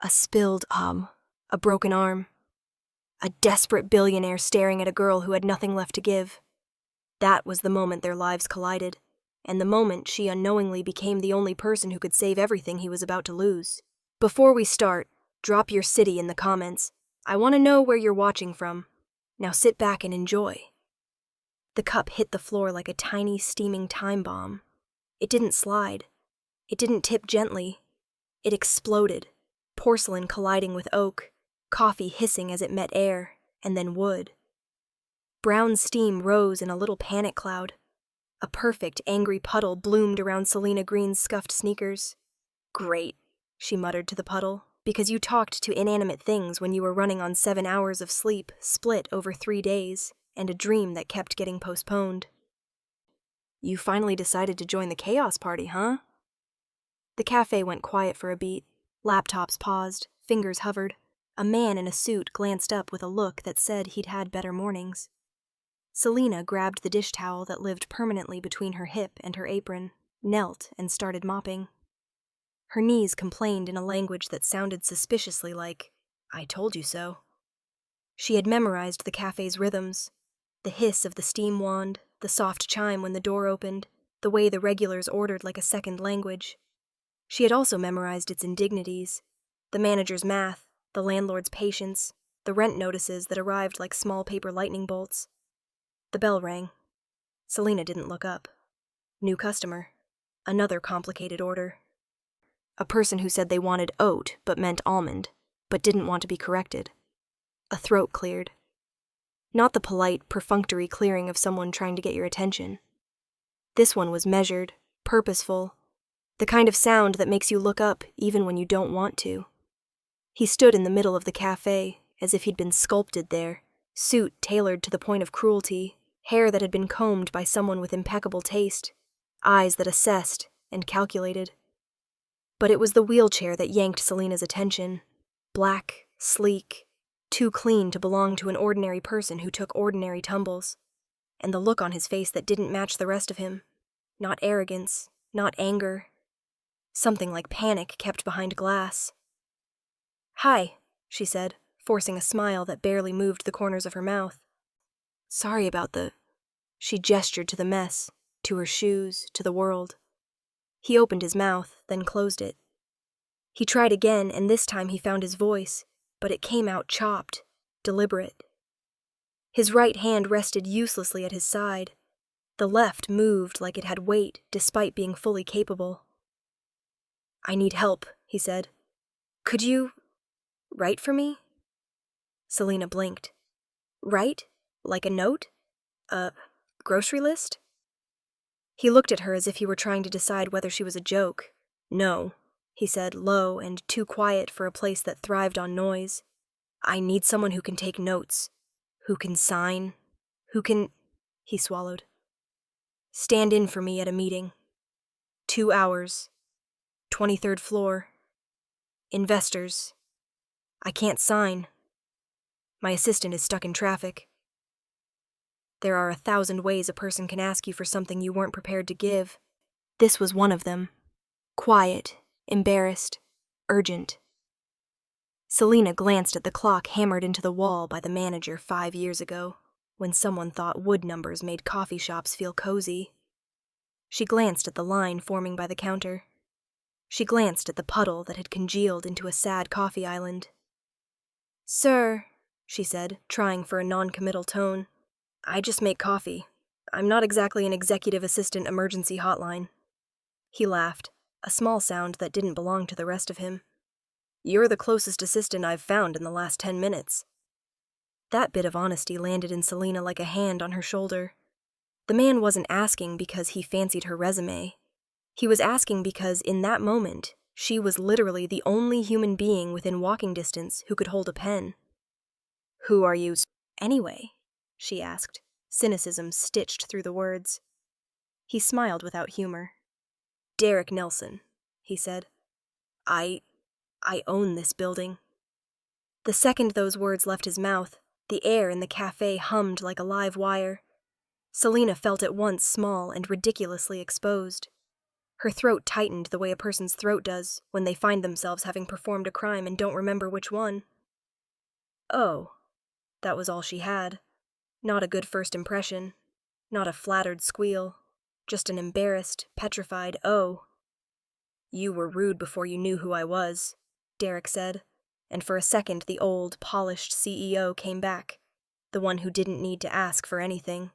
A spilled a broken arm. A desperate billionaire staring at a girl who had nothing left to give. That was the moment their lives collided, and the moment she unknowingly became the only person who could save everything he was about to lose. Before we start, drop your city in the comments. I want to know where you're watching from. Now sit back and enjoy. The cup hit the floor like a tiny, steaming time bomb. It didn't slide. It didn't tip gently. It exploded, porcelain colliding with oak, coffee hissing as it met air, and then wood. Brown steam rose in a little panic cloud. A perfect, angry puddle bloomed around Selena Green's scuffed sneakers. "Great," she muttered to the puddle, "because you talked to inanimate things when you were running on 7 hours of sleep split over 3 days, and a dream that kept getting postponed." "You finally decided to join the chaos party, huh?" The cafe went quiet for a beat. Laptops paused, fingers hovered. A man in a suit glanced up with a look that said he'd had better mornings. Selena grabbed the dish towel that lived permanently between her hip and her apron, knelt, and started mopping. Her knees complained in a language that sounded suspiciously like, "I told you so." She had memorized the cafe's rhythms, the hiss of the steam wand, the soft chime when the door opened, the way the regulars ordered like a second language. She had also memorized its indignities, the manager's math, the landlord's patience, the rent notices that arrived like small paper lightning bolts. The bell rang. Selena didn't look up. New customer. Another complicated order. A person who said they wanted oat but meant almond, but didn't want to be corrected. A throat cleared. Not the polite, perfunctory clearing of someone trying to get your attention. This one was measured, purposeful, the kind of sound that makes you look up even when you don't want to. He stood in the middle of the cafe, as if he'd been sculpted there, suit tailored to the point of cruelty, hair that had been combed by someone with impeccable taste, eyes that assessed and calculated. But it was the wheelchair that yanked Selena's attention. Black, sleek, too clean to belong to an ordinary person who took ordinary tumbles. And the look on his face that didn't match the rest of him. Not arrogance, not anger. Something like panic kept behind glass. "Hi," she said, forcing a smile that barely moved the corners of her mouth. "Sorry about the..." She gestured to the mess, to her shoes, to the world. He opened his mouth, then closed it. He tried again, and this time he found his voice, but it came out chopped, deliberate. His right hand rested uselessly at his side. The left moved like it had weight, despite being fully capable. "I need help," he said. "Could you write for me?" Selena blinked. "Write? Like a note? A grocery list?" He looked at her as if he were trying to decide whether she was a joke. "No," he said, low and too quiet for a place that thrived on noise. "I need someone who can take notes, who can sign, who can..." He swallowed. "Stand in for me at a meeting. 2 hours. 23rd floor. Investors. I can't sign. My assistant is stuck in traffic." There are 1,000 ways a person can ask you for something you weren't prepared to give. This was one of them. Quiet, embarrassed, urgent. Selena glanced at the clock hammered into the wall by the manager 5 years ago, when someone thought wood numbers made coffee shops feel cozy. She glanced at the line forming by the counter. She glanced at the puddle that had congealed into a sad coffee island. "Sir," she said, trying for a non-committal tone, "I just make coffee. I'm not exactly an executive assistant emergency hotline." He laughed, a small sound that didn't belong to the rest of him. "You're the closest assistant I've found in the last 10 minutes. That bit of honesty landed in Selena like a hand on her shoulder. The man wasn't asking because he fancied her resume. He was asking because, in that moment, she was literally the only human being within walking distance who could hold a pen. "Who are you, anyway?" she asked, cynicism stitched through the words. He smiled without humor. "Derek Nelson," he said. I own this building." The second those words left his mouth, the air in the cafe hummed like a live wire. Selena felt at once small and ridiculously exposed. Her throat tightened the way a person's throat does when they find themselves having performed a crime and don't remember which one. Oh, that was all she had. Not a good first impression. Not a flattered squeal. Just an embarrassed, petrified oh. You were rude before you knew who I was, Derek said, and for a second the old, polished CEO came back, the one who didn't need to ask for anything.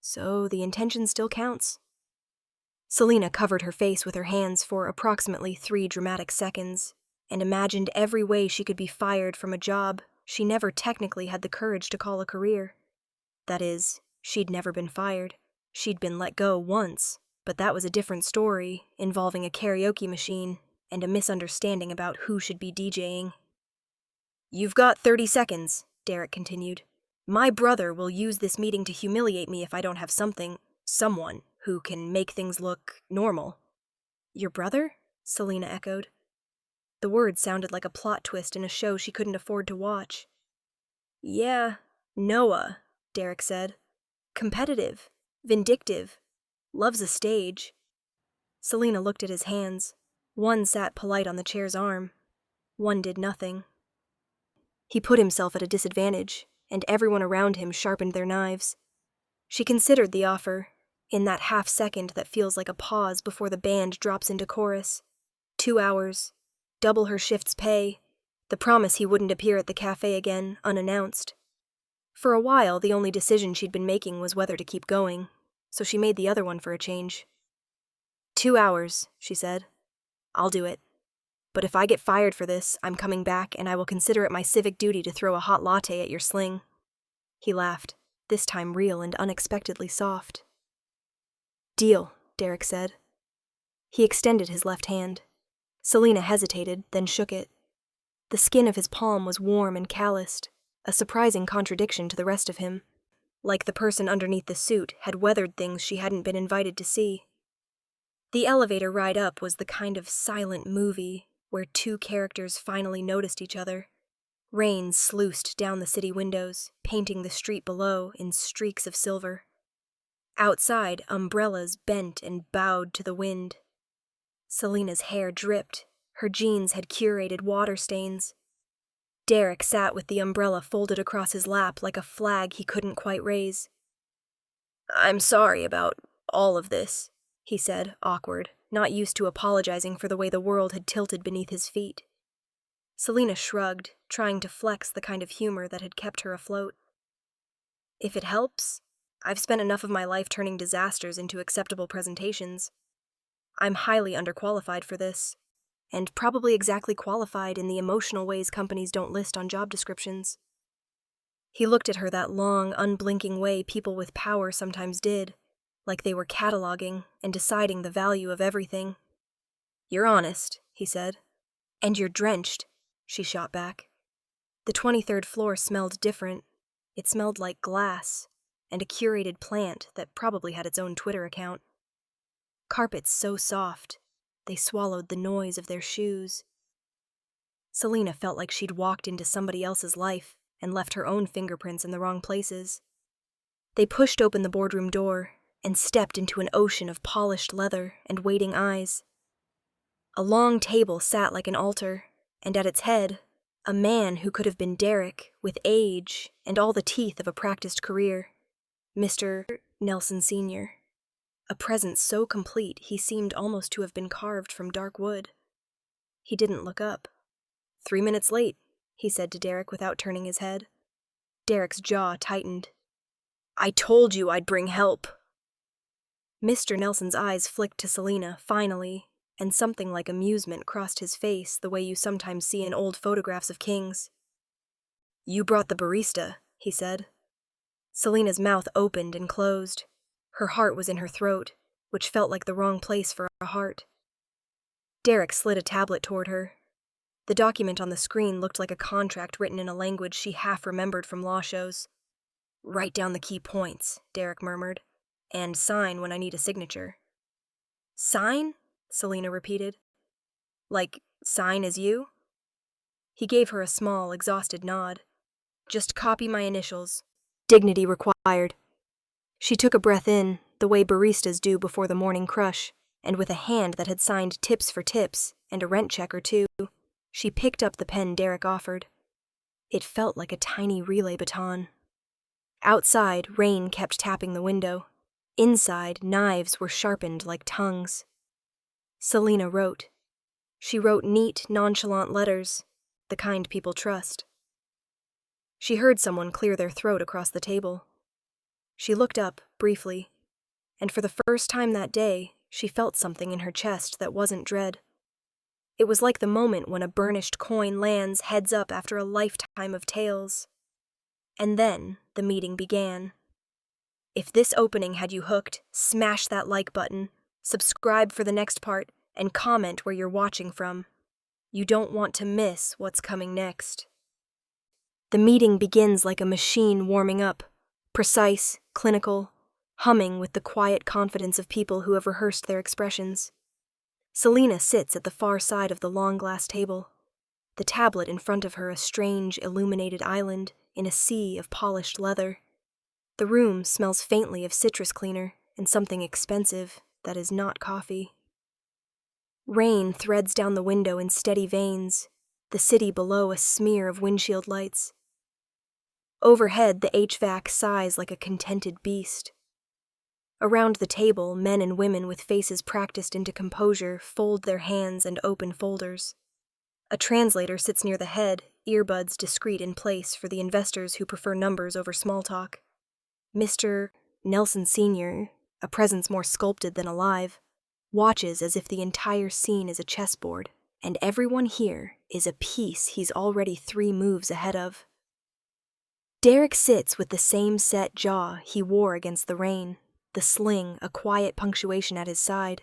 So the intention still counts. Selina covered her face with her hands for approximately 3 dramatic seconds and imagined every way she could be fired from a job she never technically had the courage to call a career. That is, she'd never been fired. She'd been let go once, but that was a different story involving a karaoke machine and a misunderstanding about who should be DJing. You've got 30 seconds, Derek continued. My brother will use this meeting to humiliate me if I don't have someone, who can make things look normal. Your brother? Selina echoed. The words sounded like a plot twist in a show she couldn't afford to watch. Yeah, Noah, Derek said. Competitive, vindictive, loves a stage. Selina looked at his hands. One sat polite on the chair's arm. One did nothing. He put himself at a disadvantage, and everyone around him sharpened their knives. She considered the offer, in that half second that feels like a pause before the band drops into chorus. 2 hours, double her shift's pay, the promise he wouldn't appear at the cafe again, unannounced. For a while, the only decision she'd been making was whether to keep going, so she made the other one for a change. 2 hours, she said. I'll do it. But if I get fired for this, I'm coming back and I will consider it my civic duty to throw a hot latte at your sling. He laughed, this time real and unexpectedly soft. Deal, Derek said. He extended his left hand. Selina hesitated, then shook it. The skin of his palm was warm and calloused, a surprising contradiction to the rest of him. Like the person underneath the suit had weathered things she hadn't been invited to see. The elevator ride up was the kind of silent movie where 2 characters finally noticed each other. Rain sluiced down the city windows, painting the street below in streaks of silver. Outside, umbrellas bent and bowed to the wind. Selina's hair dripped. Her jeans had curated water stains. Derek sat with the umbrella folded across his lap like a flag he couldn't quite raise. I'm sorry about all of this, he said, awkward, not used to apologizing for the way the world had tilted beneath his feet. Selina shrugged, trying to flex the kind of humor that had kept her afloat. If it helps, I've spent enough of my life turning disasters into acceptable presentations. I'm highly underqualified for this, and probably exactly qualified in the emotional ways companies don't list on job descriptions. He looked at her that long, unblinking way people with power sometimes did, like they were cataloging and deciding the value of everything. You're honest, he said. And you're drenched, she shot back. The 23rd floor smelled different. It smelled like glass, and a curated plant that probably had its own Twitter account. Carpets so soft, they swallowed the noise of their shoes. Selina felt like she'd walked into somebody else's life and left her own fingerprints in the wrong places. They pushed open the boardroom door and stepped into an ocean of polished leather and waiting eyes. A long table sat like an altar, and at its head, a man who could have been Derek, with age and all the teeth of a practiced career. Mr. Nelson Sr. A presence so complete he seemed almost to have been carved from dark wood. He didn't look up. 3 minutes late, he said to Derek without turning his head. Derek's jaw tightened. I told you I'd bring help. Mr. Nelson's eyes flicked to Selina, finally, and something like amusement crossed his face the way you sometimes see in old photographs of kings. You brought the barista, he said. Selina's mouth opened and closed. Her heart was in her throat, which felt like the wrong place for a heart. Derek slid a tablet toward her. The document on the screen looked like a contract written in a language she half remembered from law shows. Write down the key points, Derek murmured, and sign when I need a signature. Sign? Selina repeated. Like, sign as you? He gave her a small, exhausted nod. Just copy my initials. Dignity required. She took a breath in, the way baristas do before the morning crush, and with a hand that had signed tips for tips and a rent check or two, she picked up the pen Derek offered. It felt like a tiny relay baton. Outside, rain kept tapping the window. Inside, knives were sharpened like tongues. Selena wrote. She wrote neat, nonchalant letters, the kind people trust. She heard someone clear their throat across the table. She looked up, briefly, and for the first time that day, she felt something in her chest that wasn't dread. It was like the moment when a burnished coin lands heads up after a lifetime of tales. And then the meeting began. If this opening had you hooked, smash that like button, subscribe for the next part, and comment where you're watching from. You don't want to miss what's coming next. The meeting begins like a machine warming up, precise, clinical, humming with the quiet confidence of people who have rehearsed their expressions. Selena sits at the far side of the long glass table, the tablet in front of her a strange, illuminated island in a sea of polished leather. The room smells faintly of citrus cleaner and something expensive that is not coffee. Rain threads down the window in steady veins, the city below a smear of windshield lights. Overhead, the HVAC sighs like a contented beast. Around the table, men and women with faces practiced into composure fold their hands and open folders. A translator sits near the head, earbuds discreet in place for the investors who prefer numbers over small talk. Mr. Nelson Sr., a presence more sculpted than alive, watches as if the entire scene is a chessboard, and everyone here is a piece he's already 3 moves ahead of. Derek sits with the same set jaw he wore against the rain, the sling a quiet punctuation at his side.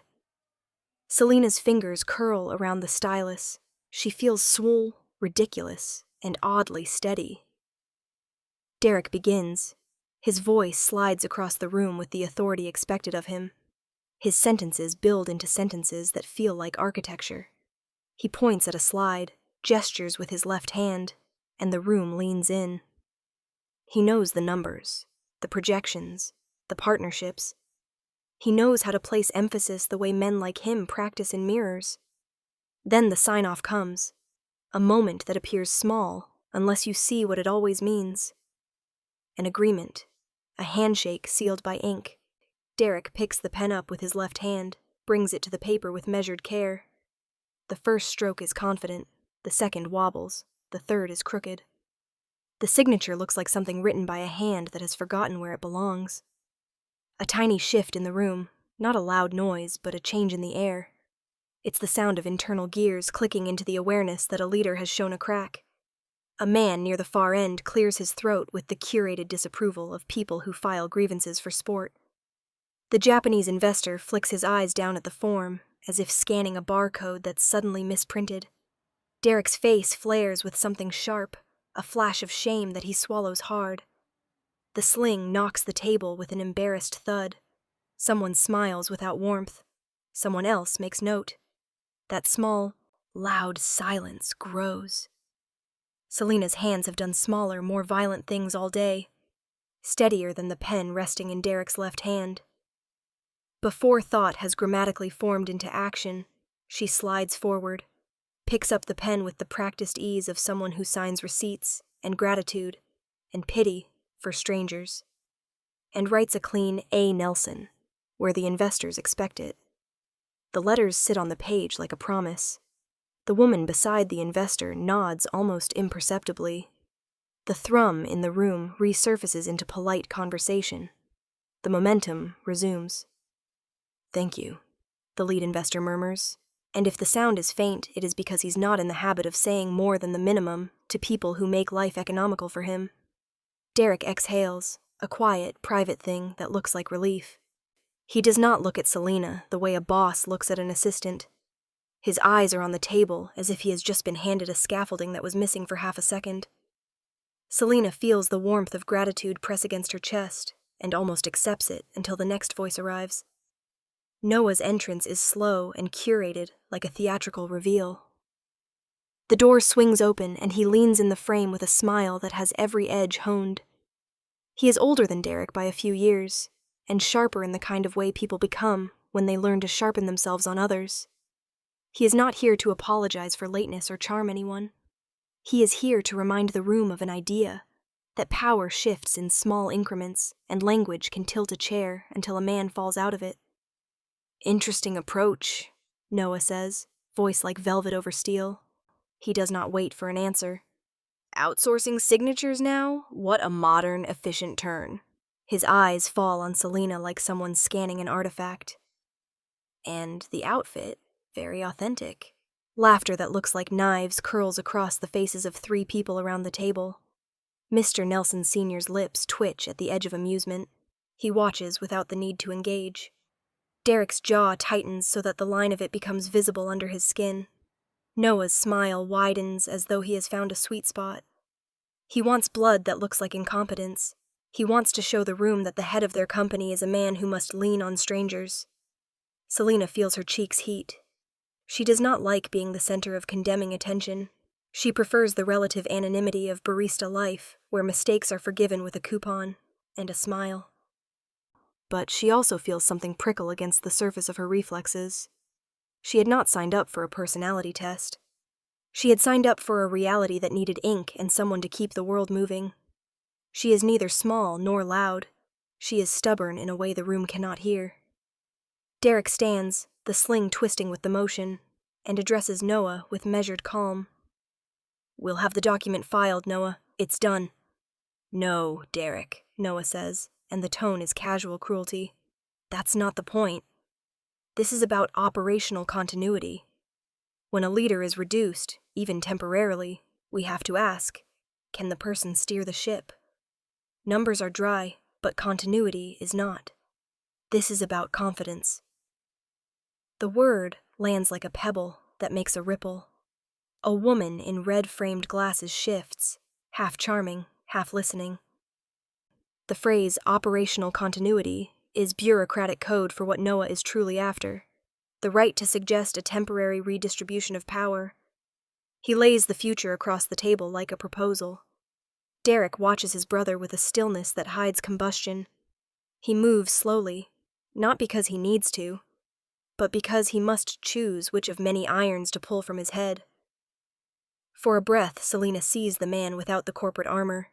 Selena's fingers curl around the stylus. She feels swole, ridiculous, and oddly steady. Derek begins. His voice slides across the room with the authority expected of him. His sentences build into sentences that feel like architecture. He points at a slide, gestures with his left hand, and the room leans in. He knows the numbers, the projections, the partnerships. He knows how to place emphasis the way men like him practice in mirrors. Then the sign-off comes, a moment that appears small unless you see what it always means. An agreement, a handshake sealed by ink. Derek picks the pen up with his left hand, brings it to the paper with measured care. The first stroke is confident, the second wobbles, the third is crooked. The signature looks like something written by a hand that has forgotten where it belongs. A tiny shift in the room, not a loud noise, but a change in the air. It's the sound of internal gears clicking into the awareness that a leader has shown a crack. A man near the far end clears his throat with the curated disapproval of people who file grievances for sport. The Japanese investor flicks his eyes down at the form, as if scanning a barcode that's suddenly misprinted. Derek's face flares with something sharp, a flash of shame that he swallows hard. The sling knocks the table with an embarrassed thud. Someone smiles without warmth. Someone else makes note. That small, loud silence grows. Selena's hands have done smaller, more violent things all day, steadier than the pen resting in Derek's left hand. Before thought has grammatically formed into action, she slides forward, picks up the pen with the practiced ease of someone who signs receipts and gratitude and pity for strangers, and writes a clean A. Nelson, where the investors expect it. The letters sit on the page like a promise. The woman beside the investor nods almost imperceptibly. The thrum in the room resurfaces into polite conversation. The momentum resumes. "Thank you," the lead investor murmurs, and if the sound is faint, it is because he's not in the habit of saying more than the minimum to people who make life economical for him. Derek exhales, a quiet, private thing that looks like relief. He does not look at Selena the way a boss looks at an assistant. His eyes are on the table as if he has just been handed a scaffolding that was missing for half a second. Selena feels the warmth of gratitude press against her chest and almost accepts it until the next voice arrives. Noah's entrance is slow and curated like a theatrical reveal. The door swings open and he leans in the frame with a smile that has every edge honed. He is older than Derek by a few years, and sharper in the kind of way people become when they learn to sharpen themselves on others. He is not here to apologize for lateness or charm anyone. He is here to remind the room of an idea, that power shifts in small increments and language can tilt a chair until a man falls out of it. Interesting approach, Noah says, voice like velvet over steel. He does not wait for an answer. Outsourcing signatures now? What a modern, efficient turn. His eyes fall on Selena like someone scanning an artifact. And the outfit, very authentic. Laughter that looks like knives curls across the faces of 3 people around the table. Mr. Nelson Sr.'s lips twitch at the edge of amusement. He watches without the need to engage. Derek's jaw tightens so that the line of it becomes visible under his skin. Noah's smile widens as though he has found a sweet spot. He wants blood that looks like incompetence. He wants to show the room that the head of their company is a man who must lean on strangers. Selena feels her cheeks heat. She does not like being the center of condemning attention. She prefers the relative anonymity of barista life, where mistakes are forgiven with a coupon and a smile. But she also feels something prickle against the surface of her reflexes. She had not signed up for a personality test. She had signed up for a reality that needed ink and someone to keep the world moving. She is neither small nor loud. She is stubborn in a way the room cannot hear. Derek stands, the sling twisting with the motion, and addresses Noah with measured calm. We'll have the document filed, Noah. It's done. No, Derek, Noah says, and the tone is casual cruelty. That's not the point. This is about operational continuity. When a leader is reduced, even temporarily, we have to ask, can the person steer the ship? Numbers are dry, but continuity is not. This is about confidence. The word lands like a pebble that makes a ripple. A woman in red-framed glasses shifts, half charming, half listening. The phrase operational continuity is bureaucratic code for what Noah is truly after, the right to suggest a temporary redistribution of power. He lays the future across the table like a proposal. Derek watches his brother with a stillness that hides combustion. He moves slowly, not because he needs to, but because he must choose which of many irons to pull from his head. For a breath, Selena sees the man without the corporate armor.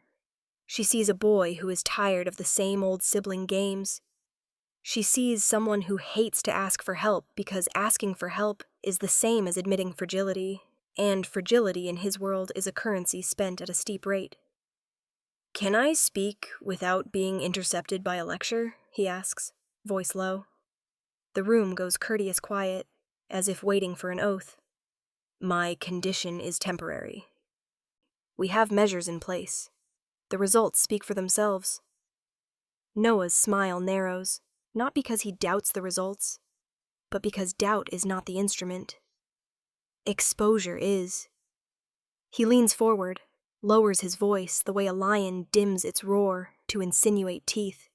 She sees a boy who is tired of the same old sibling games. She sees someone who hates to ask for help because asking for help is the same as admitting fragility, and fragility in his world is a currency spent at a steep rate. Can I speak without being intercepted by a lecture? He asks, voice low. The room goes courteous quiet, as if waiting for an oath. My condition is temporary. We have measures in place. The results speak for themselves. Noah's smile narrows, not because he doubts the results, but because doubt is not the instrument. Exposure is. He leans forward, lowers his voice the way a lion dims its roar to insinuate teeth.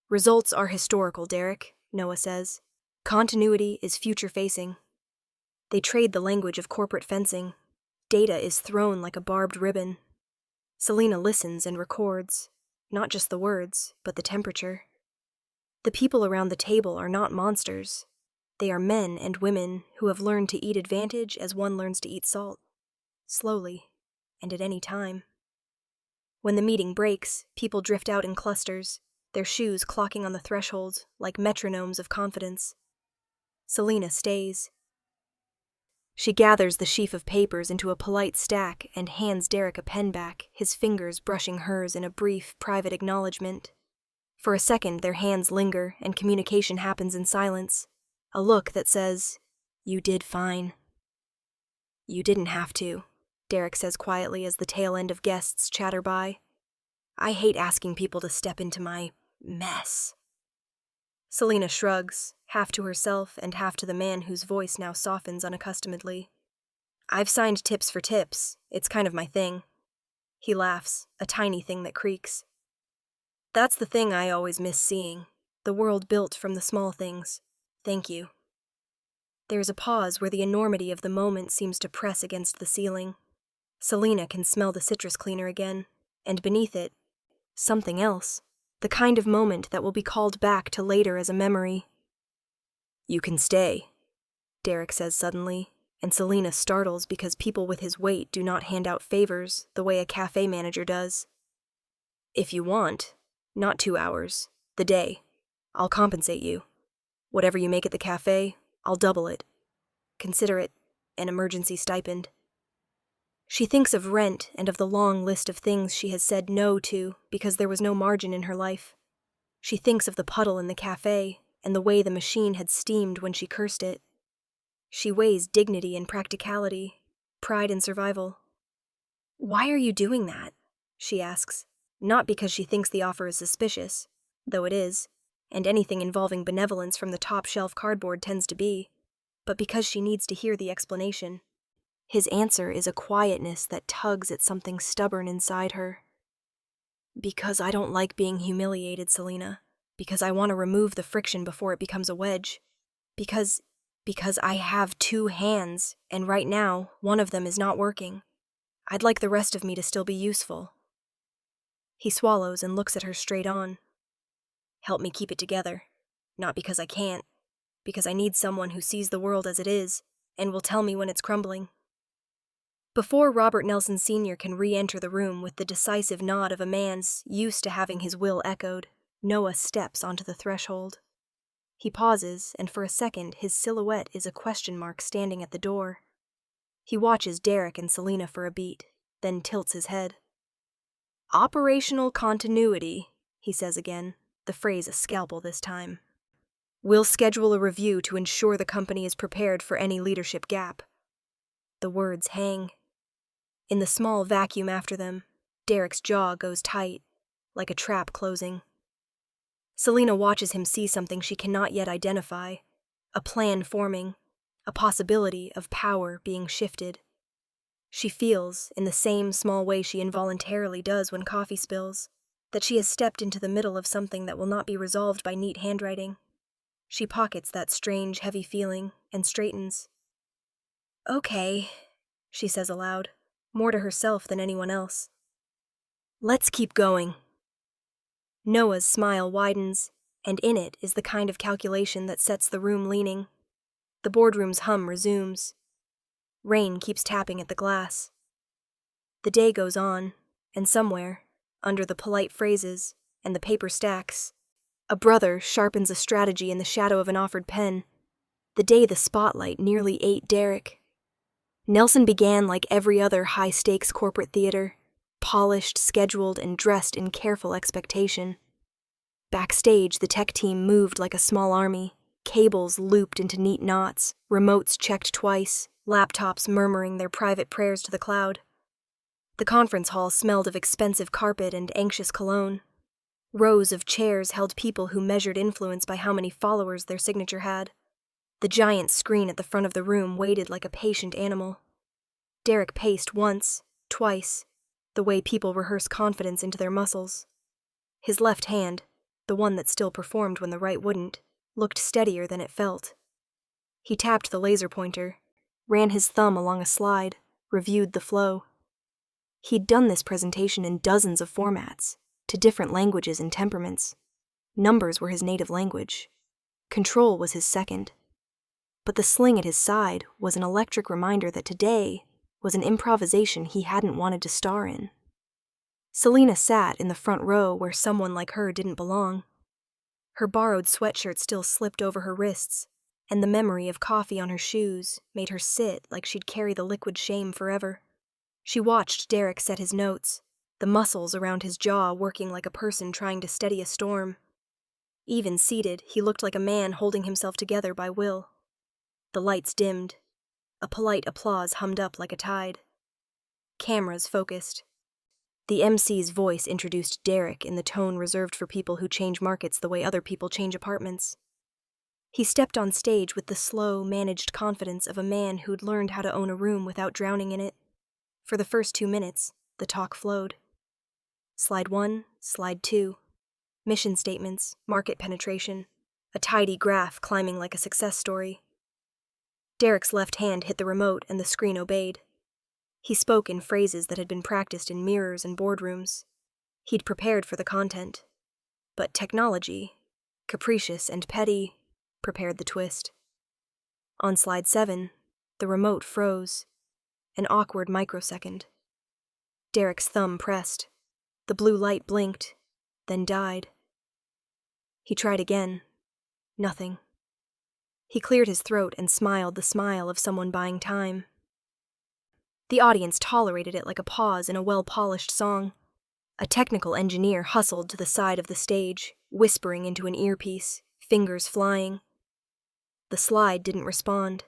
Results are historical, Derek, Noah says. Continuity is future-facing. They trade the language of corporate fencing. Data is thrown like a barbed ribbon. Selena listens and records, not just the words, but the temperature. The people around the table are not monsters. They are men and women who have learned to eat advantage as one learns to eat salt, slowly, and at any time. When the meeting breaks, people drift out in clusters, their shoes clocking on the threshold like metronomes of confidence. Selena stays. She gathers the sheaf of papers into a polite stack and hands Derek a pen back, his fingers brushing hers in a brief, private acknowledgement. For a second, their hands linger and communication happens in silence. A look that says, "You did fine." "You didn't have to," Derek says quietly as the tail end of guests chatter by. "I hate asking people to step into my mess." Selena shrugs, half to herself and half to the man whose voice now softens unaccustomedly. "I've signed tips for tips. It's kind of my thing." He laughs, a tiny thing that creaks. "That's the thing I always miss seeing. The world built from the small things. Thank you." There is a pause where the enormity of the moment seems to press against the ceiling. Selena can smell the citrus cleaner again, and beneath it, something else. The kind of moment that will be called back to later as a memory. "You can stay," Derek says suddenly, and Selena startles because people with his weight do not hand out favors the way a cafe manager does. "If you want, not 2 hours, the day. I'll compensate you. Whatever you make at the cafe, I'll double it. Consider it an emergency stipend." She thinks of rent and of the long list of things she has said no to because there was no margin in her life. She thinks of the puddle in the cafe and the way the machine had steamed when she cursed it. She weighs dignity and practicality, pride and survival. "Why are you doing that?" she asks, not because she thinks the offer is suspicious, though it is, and anything involving benevolence from the top-shelf cardboard tends to be, but because she needs to hear the explanation. His answer is a quietness that tugs at something stubborn inside her. "Because I don't like being humiliated, Selena. Because I want to remove the friction before it becomes a wedge. Because I have 2 hands, and right now, one of them is not working. I'd like the rest of me to still be useful." He swallows and looks at her straight on. "Help me keep it together. Not because I can't, because I need someone who sees the world as it is, and will tell me when it's crumbling." Before Robert Nelson Sr. can re-enter the room with the decisive nod of a man's used to having his will echoed, Noah steps onto the threshold. He pauses, and for a second his silhouette is a question mark standing at the door. He watches Derek and Selena for a beat, then tilts his head. "Operational continuity," he says again, the phrase a scalpel this time. "We'll schedule a review to ensure the company is prepared for any leadership gap." The words hang. In the small vacuum after them, Derek's jaw goes tight, like a trap closing. Selena watches him see something she cannot yet identify, a plan forming, a possibility of power being shifted. She feels, in the same small way she involuntarily does when coffee spills, that she has stepped into the middle of something that will not be resolved by neat handwriting. She pockets that strange, heavy feeling and straightens. "Okay," she says aloud, more to herself than anyone else. "Let's keep going." Noah's smile widens, and in it is the kind of calculation that sets the room leaning. The boardroom's hum resumes. Rain keeps tapping at the glass. The day goes on, and somewhere, under the polite phrases and the paper stacks, a brother sharpens a strategy in the shadow of an offered pen. The day the spotlight nearly ate Derek. Nelson began like every other high-stakes corporate theater, polished, scheduled, and dressed in careful expectation. Backstage, the tech team moved like a small army, cables looped into neat knots, remotes checked twice, laptops murmuring their private prayers to the cloud. The conference hall smelled of expensive carpet and anxious cologne. Rows of chairs held people who measured influence by how many followers their signature had. The giant screen at the front of the room waited like a patient animal. Derek paced once, twice, the way people rehearse confidence into their muscles. His left hand, the one that still performed when the right wouldn't, looked steadier than it felt. He tapped the laser pointer, ran his thumb along a slide, reviewed the flow. He'd done this presentation in dozens of formats, to different languages and temperaments. Numbers were his native language. Control was his second. But the sling at his side was an electric reminder that today was an improvisation he hadn't wanted to star in. Selena sat in the front row where someone like her didn't belong. Her borrowed sweatshirt still slipped over her wrists, and the memory of coffee on her shoes made her sit like she'd carry the liquid shame forever. She watched Derek set his notes, the muscles around his jaw working like a person trying to steady a storm. Even seated, he looked like a man holding himself together by will. The lights dimmed. A polite applause hummed up like a tide. Cameras focused. The MC's voice introduced Derek in the tone reserved for people who change markets the way other people change apartments. He stepped on stage with the slow, managed confidence of a man who'd learned how to own a room without drowning in it. For the first 2 minutes, the talk flowed. Slide 1, Slide 2. Mission statements, market penetration, a tidy graph climbing like a success story. Derek's left hand hit the remote and the screen obeyed. He spoke in phrases that had been practiced in mirrors and boardrooms. He'd prepared for the content. But technology, capricious and petty, prepared the twist. On slide 7, the remote froze. An awkward microsecond. Derek's thumb pressed. The blue light blinked, then died. He tried again. Nothing. He cleared his throat and smiled the smile of someone buying time. The audience tolerated it like a pause in a well-polished song. A technical engineer hustled to the side of the stage, whispering into an earpiece, fingers flying. The slide didn't respond.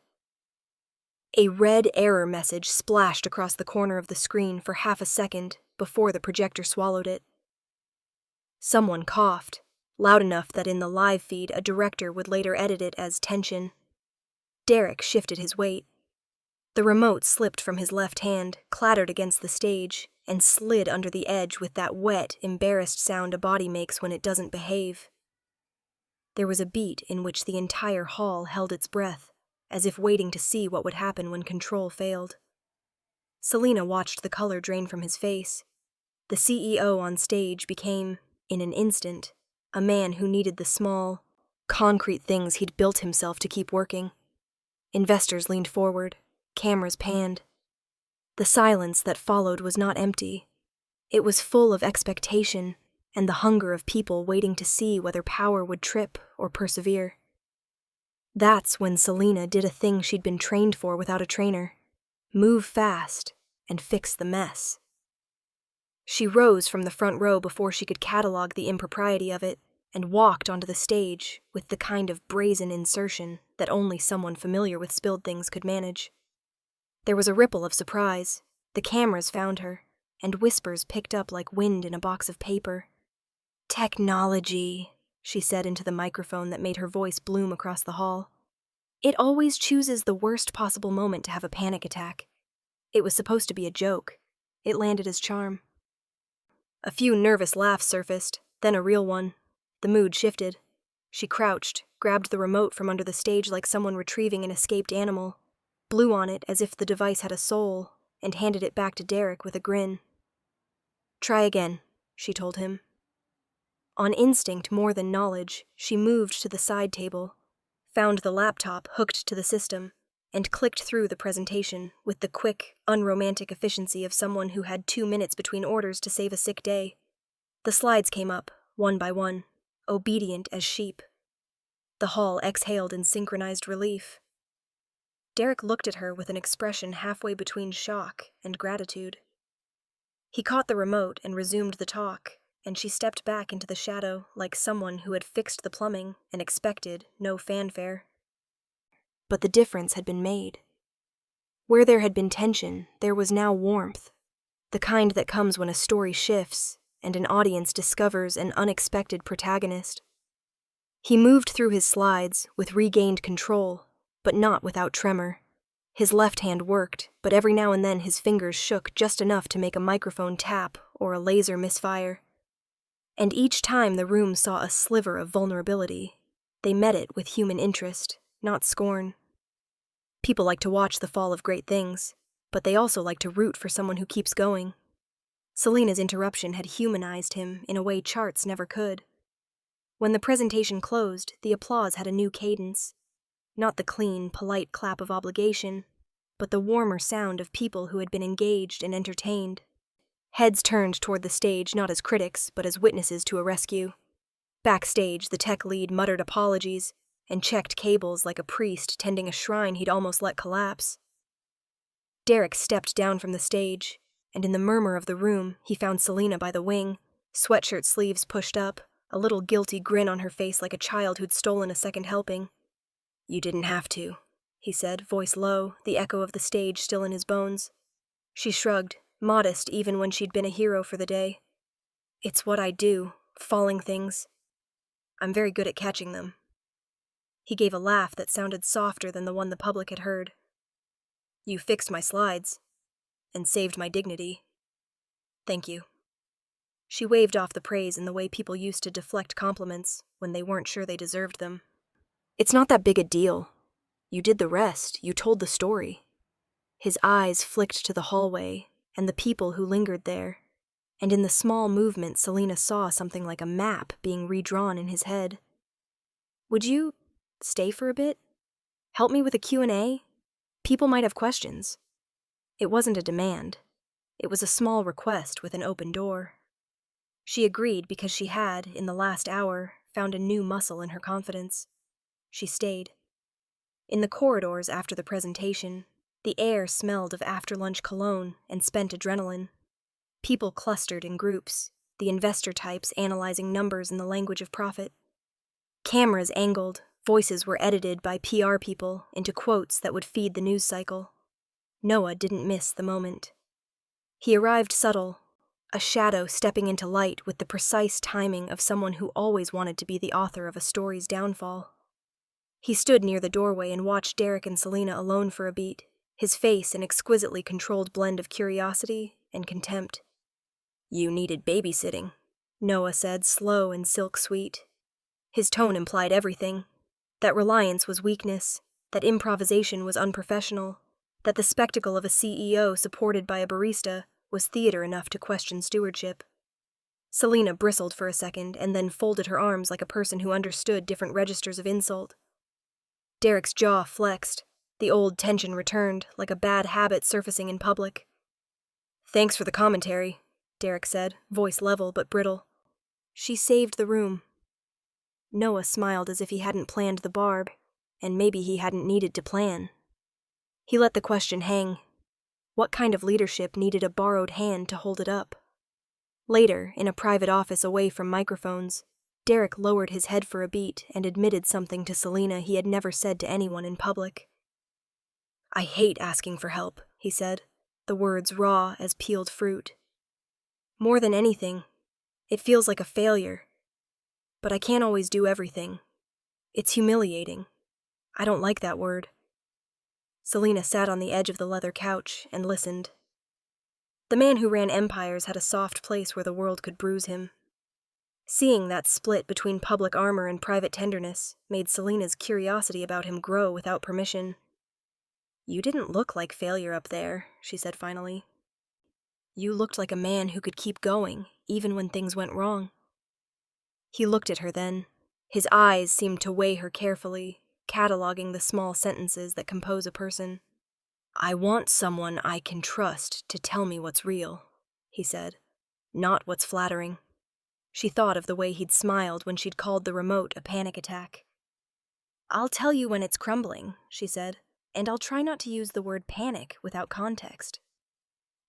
A red error message splashed across the corner of the screen for half a second before the projector swallowed it. Someone coughed, loud enough that in the live feed a director would later edit it as tension. Derek shifted his weight. The remote slipped from his left hand, clattered against the stage, and slid under the edge with that wet, embarrassed sound a body makes when it doesn't behave. There was a beat in which the entire hall held its breath, as if waiting to see what would happen when control failed. Selena watched the color drain from his face. The CEO on stage became, in an instant, a man who needed the small, concrete things he'd built himself to keep working. Investors leaned forward, cameras panned. The silence that followed was not empty. It was full of expectation and the hunger of people waiting to see whether power would trip or persevere. That's when Selena did a thing she'd been trained for without a trainer: move fast and fix the mess. She rose from the front row before she could catalog the impropriety of it and walked onto the stage with the kind of brazen insertion that only someone familiar with spilled things could manage. There was a ripple of surprise. The cameras found her, and whispers picked up like wind in a box of paper. "Technology," she said into the microphone that made her voice bloom across the hall. "It always chooses the worst possible moment to have a panic attack." It was supposed to be a joke. It landed as charm. A few nervous laughs surfaced, then a real one. The mood shifted. She crouched, grabbed the remote from under the stage like someone retrieving an escaped animal, blew on it as if the device had a soul, and handed it back to Derek with a grin. "Try again," she told him. On instinct more than knowledge, she moved to the side table, found the laptop hooked to the system, and clicked through the presentation with the quick, unromantic efficiency of someone who had 2 minutes between orders to save a sick day. The slides came up, one by one, obedient as sheep. The hall exhaled in synchronized relief. Derek looked at her with an expression halfway between shock and gratitude. He caught the remote and resumed the talk, and she stepped back into the shadow like someone who had fixed the plumbing and expected no fanfare. But the difference had been made. Where there had been tension, there was now warmth, the kind that comes when a story shifts and an audience discovers an unexpected protagonist. He moved through his slides with regained control, but not without tremor. His left hand worked, but every now and then his fingers shook just enough to make a microphone tap or a laser misfire. And each time the room saw a sliver of vulnerability, they met it with human interest, not scorn. People like to watch the fall of great things, but they also like to root for someone who keeps going. Selena's interruption had humanized him in a way charts never could. When the presentation closed, the applause had a new cadence. Not the clean, polite clap of obligation, but the warmer sound of people who had been engaged and entertained. Heads turned toward the stage not as critics, but as witnesses to a rescue. Backstage, the tech lead muttered apologies and checked cables like a priest tending a shrine he'd almost let collapse. Derek stepped down from the stage, and in the murmur of the room, he found Selena by the wing, sweatshirt sleeves pushed up, a little guilty grin on her face like a child who'd stolen a second helping. "You didn't have to," he said, voice low, the echo of the stage still in his bones. She shrugged, modest even when she'd been a hero for the day. "It's what I do, falling things. I'm very good at catching them." He gave a laugh that sounded softer than the one the public had heard. "You fixed my slides, and saved my dignity. Thank you." She waved off the praise in the way people used to deflect compliments when they weren't sure they deserved them. "It's not that big a deal. You did the rest. You told the story." His eyes flicked to the hallway and the people who lingered there, and in the small movement Selena saw something like a map being redrawn in his head. "Would you stay for a bit? Help me with a Q&A? People might have questions. It wasn't a demand. It was a small request with an open door. She agreed because she had, in the last hour, found a new muscle in her confidence. She stayed. In the corridors after the presentation, the air smelled of after-lunch cologne and spent adrenaline. People clustered in groups, the investor types analyzing numbers in the language of profit. Cameras angled, voices were edited by PR people into quotes that would feed the news cycle. Noah didn't miss the moment. He arrived subtle, a shadow stepping into light with the precise timing of someone who always wanted to be the author of a story's downfall. He stood near the doorway and watched Derek and Selena alone for a beat, his face an exquisitely controlled blend of curiosity and contempt. "You needed babysitting," Noah said, slow and silk-sweet. His tone implied everything. That reliance was weakness, that improvisation was unprofessional, that the spectacle of a CEO supported by a barista was theater enough to question stewardship. Selena bristled for a second and then folded her arms like a person who understood different registers of insult. Derek's jaw flexed. The old tension returned, like a bad habit surfacing in public. "Thanks for the commentary," Derek said, voice level but brittle. "She saved the room." Noah smiled as if he hadn't planned the barb, and maybe he hadn't needed to plan. He let the question hang. What kind of leadership needed a borrowed hand to hold it up? Later, in a private office away from microphones, Derek lowered his head for a beat and admitted something to Selena he had never said to anyone in public. "I hate asking for help," he said, the words raw as peeled fruit. "More than anything, it feels like a failure. But I can't always do everything. It's humiliating. I don't like that word." Selena sat on the edge of the leather couch and listened. The man who ran empires had a soft place where the world could bruise him. Seeing that split between public armor and private tenderness made Selena's curiosity about him grow without permission. "You didn't look like failure up there," she said finally. "You looked like a man who could keep going, even when things went wrong." He looked at her then. His eyes seemed to weigh her carefully, cataloging the small sentences that compose a person. "I want someone I can trust to tell me what's real," he said, "not what's flattering." She thought of the way he'd smiled when she'd called the remote a panic attack. "I'll tell you when it's crumbling," she said, "and I'll try not to use the word panic without context."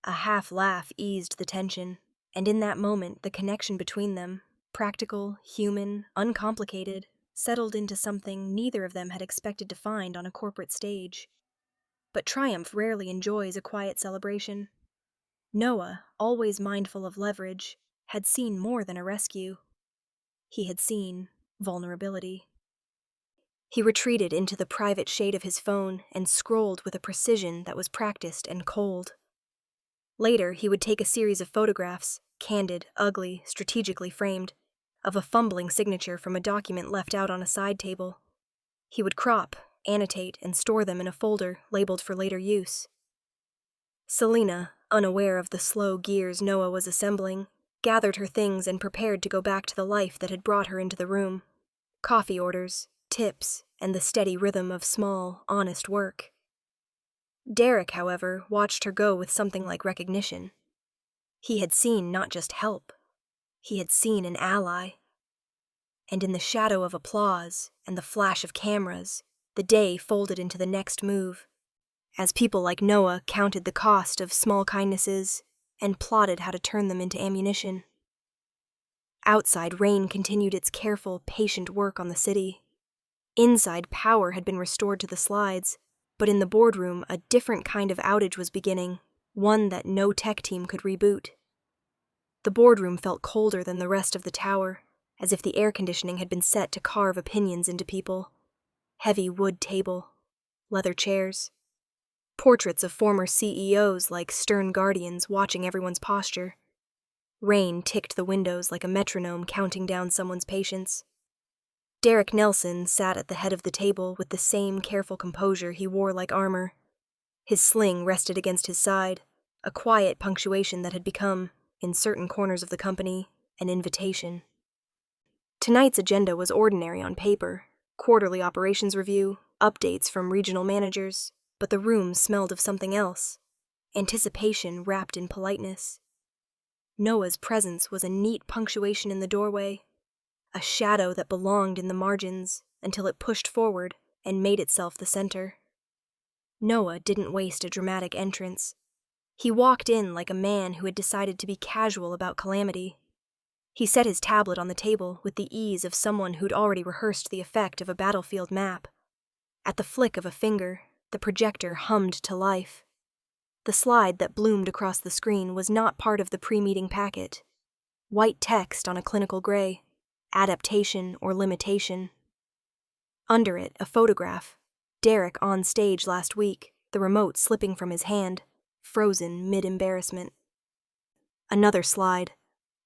A half laugh eased the tension, and in that moment the connection between them, practical, human, uncomplicated, settled into something neither of them had expected to find on a corporate stage. But triumph rarely enjoys a quiet celebration. Noah, always mindful of leverage, had seen more than a rescue. He had seen vulnerability. He retreated into the private shade of his phone and scrolled with a precision that was practiced and cold. Later, he would take a series of photographs, candid, ugly, strategically framed, of a fumbling signature from a document left out on a side table. He would crop, annotate, and store them in a folder labeled for later use. Selena, unaware of the slow gears Noah was assembling, gathered her things and prepared to go back to the life that had brought her into the room. Coffee orders, tips, and the steady rhythm of small, honest work. Derek, however, watched her go with something like recognition. He had seen not just help. He had seen an ally. And in the shadow of applause and the flash of cameras, the day folded into the next move, as people like Noah counted the cost of small kindnesses and plotted how to turn them into ammunition. Outside, rain continued its careful, patient work on the city. Inside, power had been restored to the slides, but in the boardroom, a different kind of outage was beginning, one that no tech team could reboot. The boardroom felt colder than the rest of the tower, as if the air conditioning had been set to carve opinions into people. Heavy wood table, leather chairs, portraits of former CEOs like stern guardians watching everyone's posture. Rain ticked the windows like a metronome counting down someone's patience. Derek Nelson sat at the head of the table with the same careful composure he wore like armor. His sling rested against his side, a quiet punctuation that had become, in certain corners of the company, an invitation. Tonight's agenda was ordinary on paper, quarterly operations review, updates from regional managers, but the room smelled of something else. Anticipation wrapped in politeness. Noah's presence was a neat punctuation in the doorway, a shadow that belonged in the margins until it pushed forward and made itself the center. Noah didn't waste a dramatic entrance. He walked in like a man who had decided to be casual about calamity. He set his tablet on the table with the ease of someone who'd already rehearsed the effect of a battlefield map. At the flick of a finger, the projector hummed to life. The slide that bloomed across the screen was not part of the pre-meeting packet. White text on a clinical gray, adaptation or limitation. Under it, a photograph, Derek on stage last week, the remote slipping from his hand, frozen mid-embarrassment. Another slide,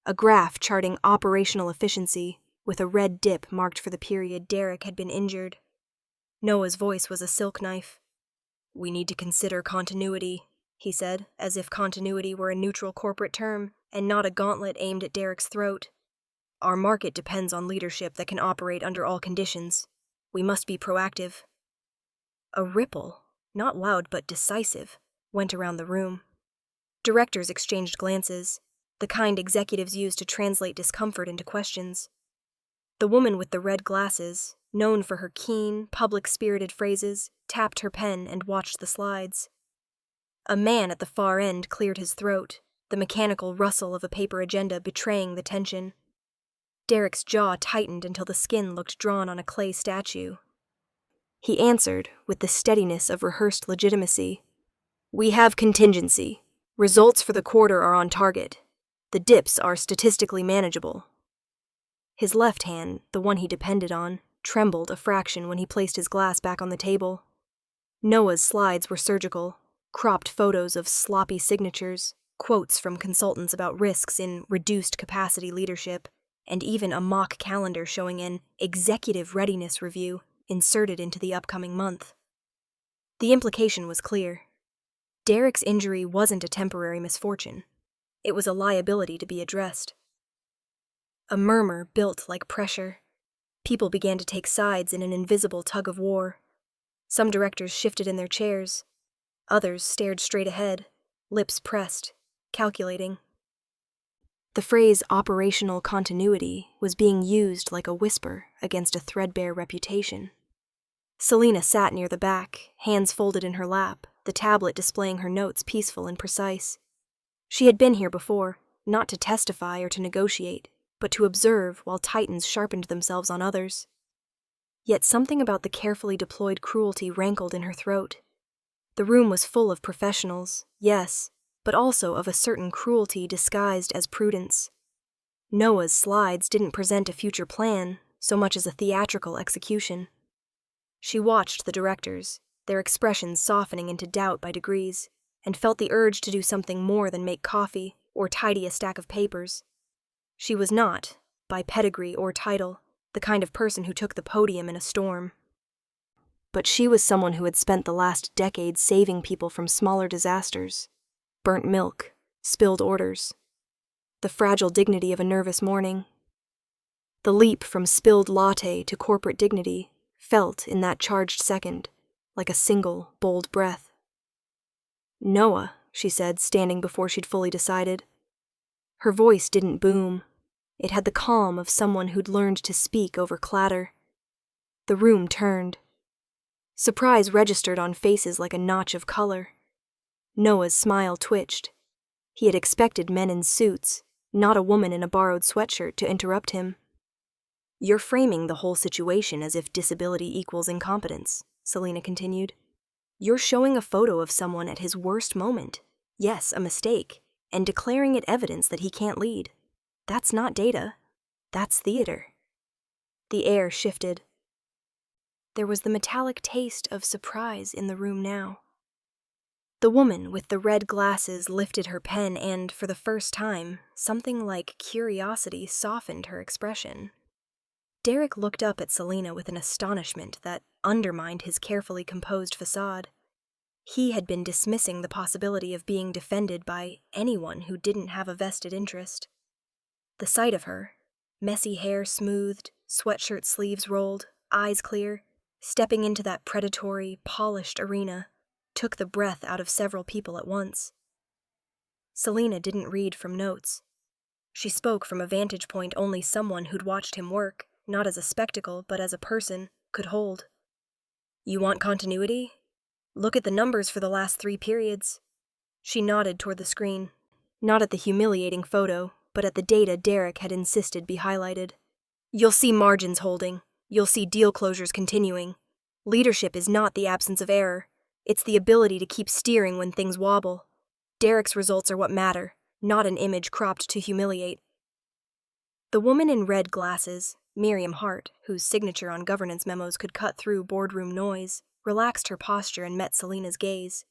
a graph charting operational efficiency, with a red dip marked for the period Derek had been injured. Noah's voice was a silk knife. "We need to consider continuity," he said, as if continuity were a neutral corporate term, and not a gauntlet aimed at Derek's throat. "Our market depends on leadership that can operate under all conditions. We must be proactive." A ripple, not loud but decisive, went around the room. Directors exchanged glances, the kind executives use to translate discomfort into questions. The woman with the red glasses, known for her keen, public-spirited phrases, tapped her pen and watched the slides. A man at the far end cleared his throat, the mechanical rustle of a paper agenda betraying the tension. Derek's jaw tightened until the skin looked drawn on a clay statue. He answered, with the steadiness of rehearsed legitimacy. "We have contingency. Results for the quarter are on target. The dips are statistically manageable." His left hand, the one he depended on, trembled a fraction when he placed his glass back on the table. Noah's slides were surgical, cropped photos of sloppy signatures, quotes from consultants about risks in reduced capacity leadership, and even a mock calendar showing an executive readiness review inserted into the upcoming month. The implication was clear. Derek's injury wasn't a temporary misfortune. It was a liability to be addressed. A murmur built like pressure. People began to take sides in an invisible tug-of-war. Some directors shifted in their chairs. Others stared straight ahead, lips pressed, calculating. The phrase operational continuity was being used like a whisper against a threadbare reputation. Selena sat near the back, hands folded in her lap, the tablet displaying her notes peaceful and precise. She had been here before, not to testify or to negotiate, but to observe while titans sharpened themselves on others. Yet something about the carefully deployed cruelty rankled in her throat. The room was full of professionals, yes, but also of a certain cruelty disguised as prudence. Noah's slides didn't present a future plan so much as a theatrical execution. She watched the directors, their expressions softening into doubt by degrees, and felt the urge to do something more than make coffee or tidy a stack of papers. She was not, by pedigree or title, the kind of person who took the podium in a storm. But she was someone who had spent the last decade saving people from smaller disasters. Burnt milk, spilled orders. The fragile dignity of a nervous morning. The leap from spilled latte to corporate dignity felt in that charged second, like a single, bold breath. "Noah," she said, standing before she'd fully decided. Her voice didn't boom. It had the calm of someone who'd learned to speak over clatter. The room turned. Surprise registered on faces like a notch of color. Noah's smile twitched. He had expected men in suits, not a woman in a borrowed sweatshirt, to interrupt him. "You're framing the whole situation as if disability equals incompetence," Selena continued. "You're showing a photo of someone at his worst moment, yes, a mistake, and declaring it evidence that he can't lead. That's not data. That's theater." The air shifted. There was the metallic taste of surprise in the room now. The woman with the red glasses lifted her pen and, for the first time, something like curiosity softened her expression. Derek looked up at Selena with an astonishment that undermined his carefully composed facade. He had been dismissing the possibility of being defended by anyone who didn't have a vested interest. The sight of her, messy hair smoothed, sweatshirt sleeves rolled, eyes clear, stepping into that predatory, polished arena, took the breath out of several people at once. Selena didn't read from notes. She spoke from a vantage point only someone who'd watched him work, not as a spectacle, but as a person, could hold. You want continuity? Look at the numbers for the last 3 periods. She nodded toward the screen, not at the humiliating photo, but at the data Derek had insisted be highlighted. You'll see margins holding. You'll see deal closures continuing. Leadership is not the absence of error. It's the ability to keep steering when things wobble. Derek's results are what matter, not an image cropped to humiliate. The woman in red glasses, Miriam Hart, whose signature on governance memos could cut through boardroom noise, relaxed her posture and met Selena's gaze.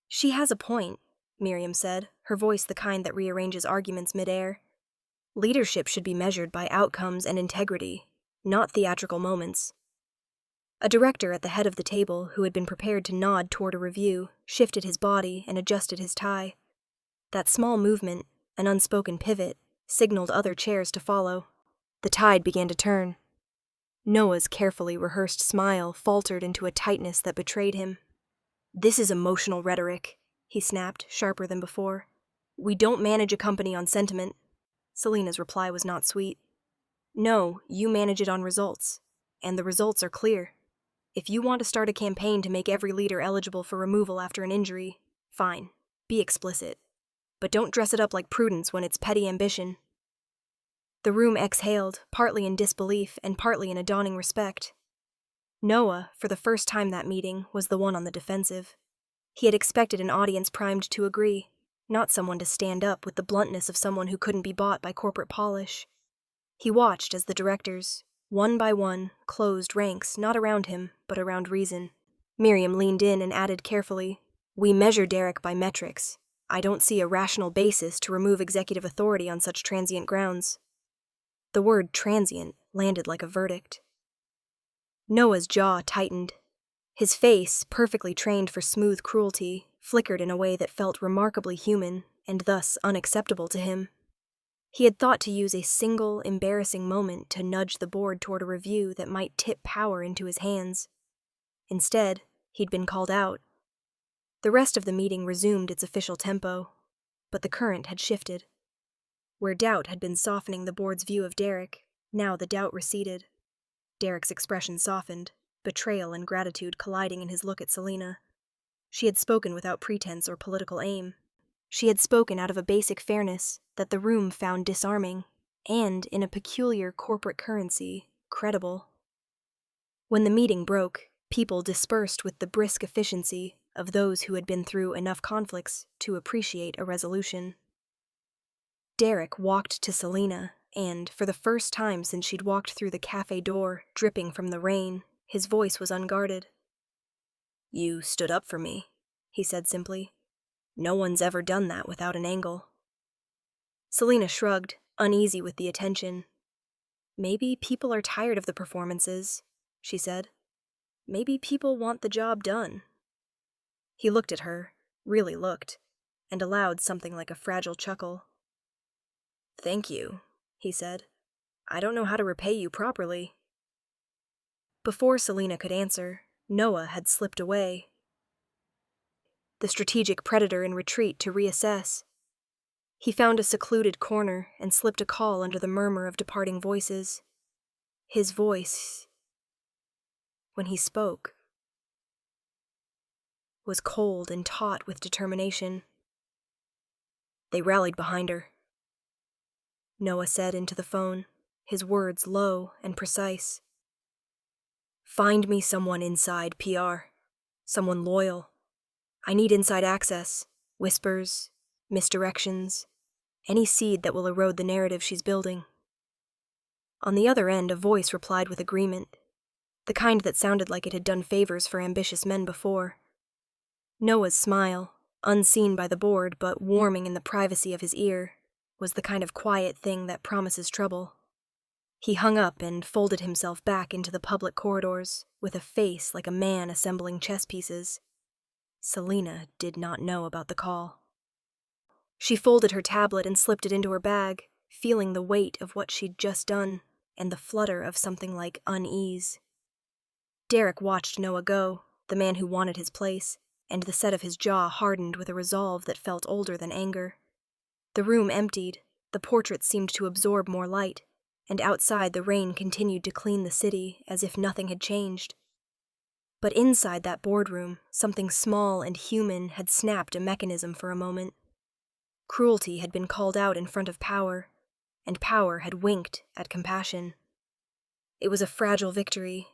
She has a point, Miriam said, her voice the kind that rearranges arguments midair. Leadership should be measured by outcomes and integrity, not theatrical moments. A director at the head of the table, who had been prepared to nod toward a review, shifted his body and adjusted his tie. That small movement, an unspoken pivot, signaled other chairs to follow. The tide began to turn. Noah's carefully rehearsed smile faltered into a tightness that betrayed him. This is emotional rhetoric, he snapped, sharper than before. We don't manage a company on sentiment. Selena's reply was not sweet. No, you manage it on results. And the results are clear. If you want to start a campaign to make every leader eligible for removal after an injury, fine, be explicit. But don't dress it up like prudence when it's petty ambition. The room exhaled, partly in disbelief and partly in a dawning respect. Noah, for the first time that meeting, was the one on the defensive. He had expected an audience primed to agree, not someone to stand up with the bluntness of someone who couldn't be bought by corporate polish. He watched as the directors, one by one, closed ranks not around him, but around reason. Miriam leaned in and added carefully, We measure Derek by metrics. I don't see a rational basis to remove executive authority on such transient grounds. The word transient landed like a verdict. Noah's jaw tightened. His face, perfectly trained for smooth cruelty, flickered in a way that felt remarkably human and thus unacceptable to him. He had thought to use a single, embarrassing moment to nudge the board toward a review that might tip power into his hands. Instead, he'd been called out. The rest of the meeting resumed its official tempo, but the current had shifted. Where doubt had been softening the board's view of Derek, now the doubt receded. Derek's expression softened, betrayal and gratitude colliding in his look at Selena. She had spoken without pretense or political aim. She had spoken out of a basic fairness that the room found disarming, and, in a peculiar corporate currency, credible. When the meeting broke, people dispersed with the brisk efficiency of those who had been through enough conflicts to appreciate a resolution. Derek walked to Selena, and, for the first time since she'd walked through the cafe door, dripping from the rain, his voice was unguarded. You stood up for me, he said simply. No one's ever done that without an angle. Selena shrugged, uneasy with the attention. Maybe people are tired of the performances, she said. Maybe people want the job done. He looked at her, really looked, and allowed something like a fragile chuckle. Thank you, he said. I don't know how to repay you properly. Before Selena could answer, Noah had slipped away. The strategic predator in retreat to reassess. He found a secluded corner and slipped a call under the murmur of departing voices. His voice, when he spoke, was cold and taut with determination. They rallied behind her, Noah said into the phone, his words low and precise. Find me someone inside PR, someone loyal. I need inside access, whispers, misdirections, any seed that will erode the narrative she's building. On the other end, a voice replied with agreement, the kind that sounded like it had done favors for ambitious men before. Noah's smile, unseen by the board but warming in the privacy of his ear, was the kind of quiet thing that promises trouble. He hung up and folded himself back into the public corridors, with a face like a man assembling chess pieces. Selena did not know about the call. She folded her tablet and slipped it into her bag, feeling the weight of what she'd just done, and the flutter of something like unease. Derek watched Noah go, the man who wanted his place, and the set of his jaw hardened with a resolve that felt older than anger. The room emptied, the portrait seemed to absorb more light, and outside the rain continued to clean the city as if nothing had changed. But inside that boardroom, something small and human had snapped a mechanism for a moment. Cruelty had been called out in front of power, and power had winked at compassion. It was a fragile victory,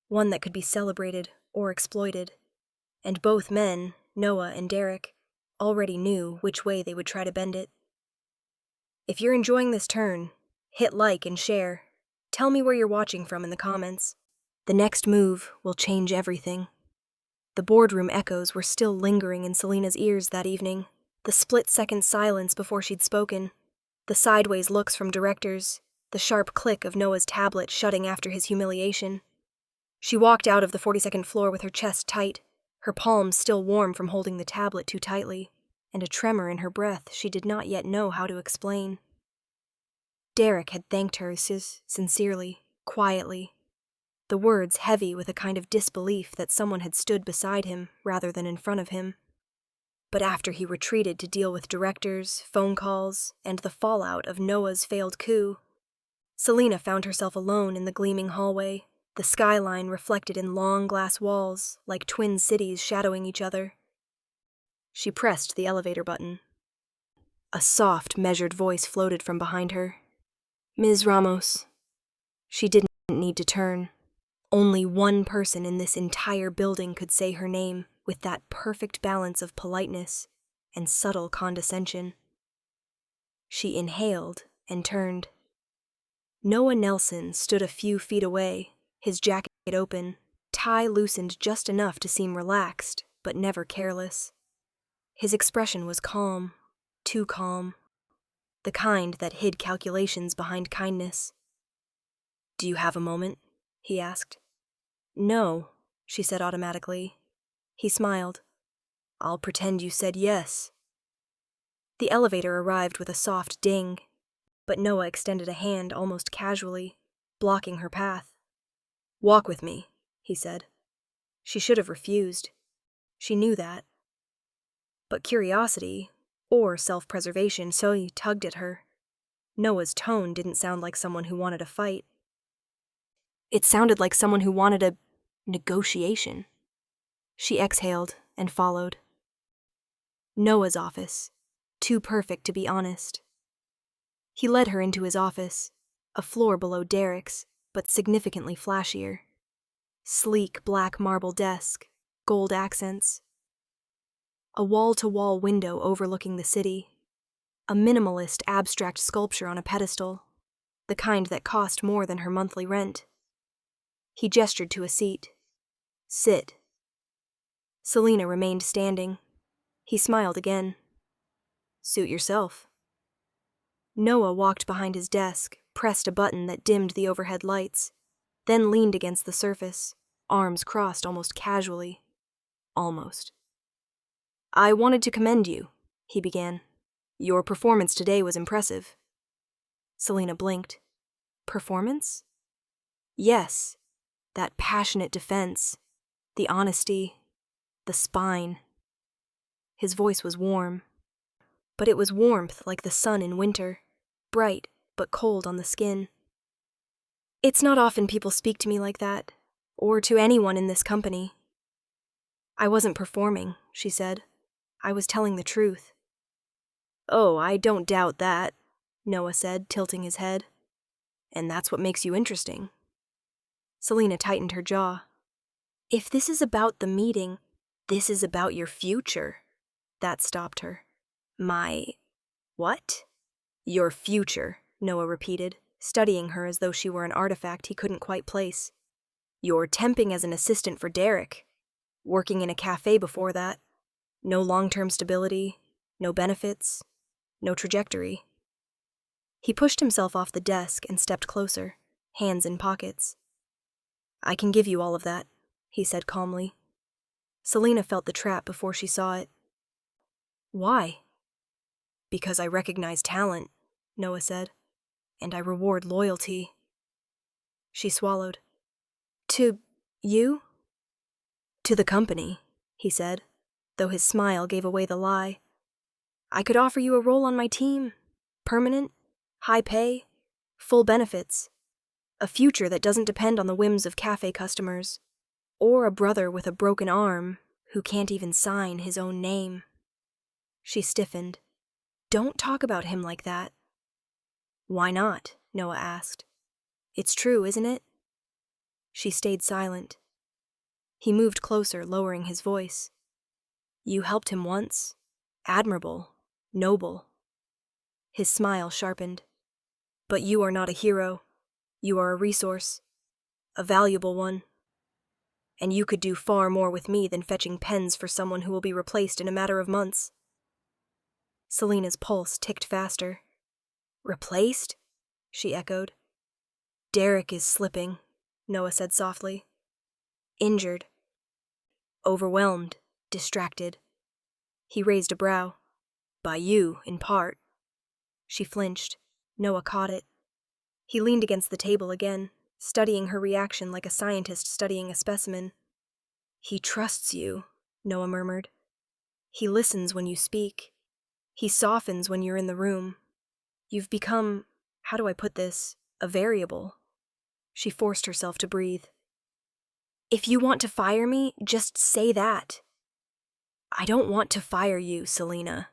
one that could be celebrated or exploited, and both men, Noah and Derek, already knew which way they would try to bend it. If you're enjoying this turn, hit like and share. Tell me where you're watching from in the comments. The next move will change everything. The boardroom echoes were still lingering in Selena's ears that evening, the split-second silence before she'd spoken, the sideways looks from directors, the sharp click of Noah's tablet shutting after his humiliation. She walked out of the 42nd floor with her chest tight, her palms still warm from holding the tablet too tightly, and a tremor in her breath she did not yet know how to explain. Derek had thanked her sincerely, quietly, the words heavy with a kind of disbelief that someone had stood beside him rather than in front of him. But after he retreated to deal with directors, phone calls, and the fallout of Noah's failed coup, Selena found herself alone in the gleaming hallway, the skyline reflected in long glass walls like twin cities shadowing each other. She pressed the elevator button. A soft, measured voice floated from behind her. "Ms. Ramos." She didn't need to turn. Only one person in this entire building could say her name with that perfect balance of politeness and subtle condescension. She inhaled and turned. Noah Nelson stood a few feet away, his jacket open, tie loosened just enough to seem relaxed, but never careless. His expression was calm, too calm, the kind that hid calculations behind kindness. "Do you have a moment?" he asked. "No," she said automatically. He smiled. "I'll pretend you said yes." The elevator arrived with a soft ding, but Noah extended a hand almost casually, blocking her path. "Walk with me," he said. She should have refused. She knew that. But curiosity, or self-preservation, so tugged at her. Noah's tone didn't sound like someone who wanted a fight. It sounded like someone who wanted a negotiation. She exhaled and followed. Noah's office, too perfect to be honest. He led her into his office, a floor below Derek's, but significantly flashier. Sleek black marble desk, gold accents. A wall-to-wall window overlooking the city. A minimalist abstract sculpture on a pedestal, the kind that cost more than her monthly rent. He gestured to a seat. "Sit." Selena remained standing. He smiled again. "Suit yourself." Noah walked behind his desk, pressed a button that dimmed the overhead lights, then leaned against the surface, arms crossed almost casually. Almost. "I wanted to commend you," he began. "Your performance today was impressive." Selena blinked. "Performance?" "Yes. That passionate defense. The honesty. The spine." His voice was warm. But it was warmth like the sun in winter, bright but cold on the skin. "It's not often people speak to me like that, or to anyone in this company." "I wasn't performing," she said. "I was telling the truth." "Oh, I don't doubt that," Noah said, tilting his head. "And that's what makes you interesting." Selena tightened her jaw. "If this is about the meeting, this is about your future." That stopped her. "My... what?" "Your future," Noah repeated, studying her as though she were an artifact he couldn't quite place. "You're temping as an assistant for Derek. Working in a cafe before that. No long-term stability, no benefits, no trajectory." He pushed himself off the desk and stepped closer, hands in pockets. "I can give you all of that," he said calmly. Selena felt the trap before she saw it. "Why?" "Because I recognize talent," Noah said, "and I reward loyalty." She swallowed. To you? To the company, he said, though his smile gave away the lie. I could offer you a role on my team. Permanent, high pay, full benefits. A future that doesn't depend on the whims of cafe customers. Or a brother with a broken arm who can't even sign his own name. She stiffened. Don't talk about him like that. Why not? Noah asked. It's true, isn't it? She stayed silent. He moved closer, lowering his voice. You helped him once. Admirable. Noble. His smile sharpened. But you are not a hero. You are a resource. A valuable one. And you could do far more with me than fetching pens for someone who will be replaced in a matter of months. Selena's pulse ticked faster. Replaced? She echoed. Derek is slipping, Noah said softly. Injured. Overwhelmed. Distracted. He raised a brow. By you, in part. She flinched. Noah caught it. He leaned against the table again, studying her reaction like a scientist studying a specimen. He trusts you, Noah murmured. He listens when you speak. He softens when you're in the room. You've become, how do I put this, a variable. She forced herself to breathe. If you want to fire me, just say that. I don't want to fire you, Selena.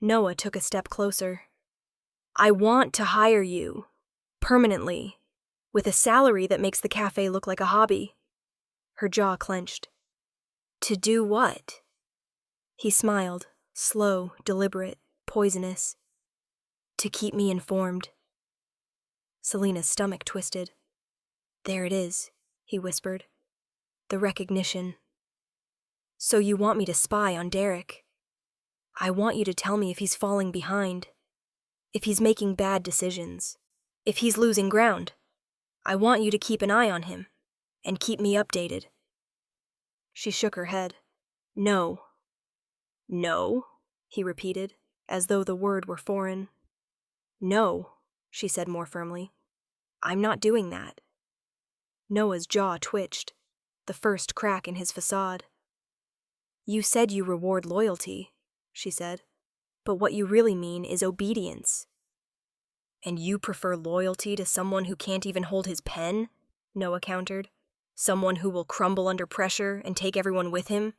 Noah took a step closer. I want to hire you. Permanently. With a salary that makes the cafe look like a hobby. Her jaw clenched. To do what? He smiled, slow, deliberate, poisonous. To keep me informed. Selena's stomach twisted. There it is, he whispered. The recognition. So you want me to spy on Derek? I want you to tell me if he's falling behind. If he's making bad decisions. If he's losing ground. I want you to keep an eye on him. And keep me updated. She shook her head. No. No, he repeated, as though the word were foreign. No, she said more firmly. I'm not doing that. Noah's jaw twitched, the first crack in his facade. You said you reward loyalty, she said, but what you really mean is obedience. And you prefer loyalty to someone who can't even hold his pen? Noah countered. Someone who will crumble under pressure and take everyone with him?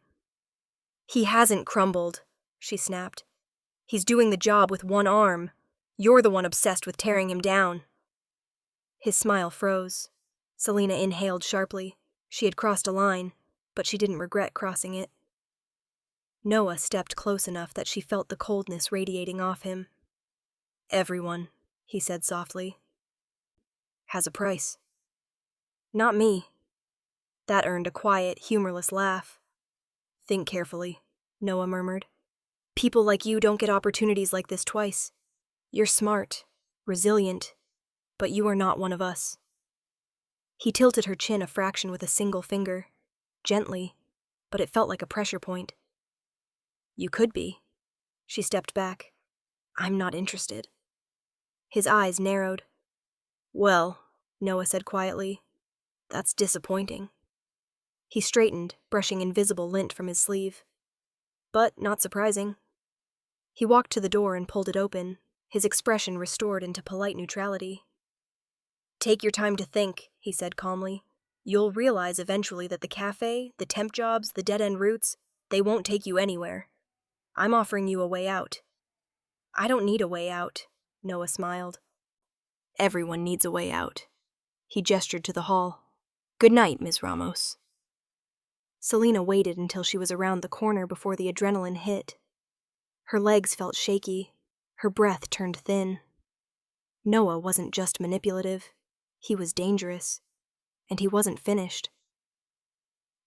He hasn't crumbled, she snapped. He's doing the job with one arm. You're the one obsessed with tearing him down. His smile froze. Selena inhaled sharply. She had crossed a line, but she didn't regret crossing it. Noah stepped close enough that she felt the coldness radiating off him. Everyone, he said softly, has a price. Not me. That earned a quiet, humorless laugh. Think carefully, Noah murmured. People like you don't get opportunities like this twice. You're smart, resilient, but you are not one of us. He tilted her chin a fraction with a single finger, gently, but it felt like a pressure point. You could be. She stepped back. I'm not interested. His eyes narrowed. Well, Noah said quietly, that's disappointing. He straightened, brushing invisible lint from his sleeve. But not surprising. He walked to the door and pulled it open, his expression restored into polite neutrality. Take your time to think, he said calmly. You'll realize eventually that the cafe, the temp jobs, the dead-end routes, they won't take you anywhere. I'm offering you a way out. I don't need a way out, Noah smiled. Everyone needs a way out. He gestured to the hall. Good night, Ms. Ramos. Selena waited until she was around the corner before the adrenaline hit. Her legs felt shaky. Her breath turned thin. Noah wasn't just manipulative. He was dangerous. And he wasn't finished.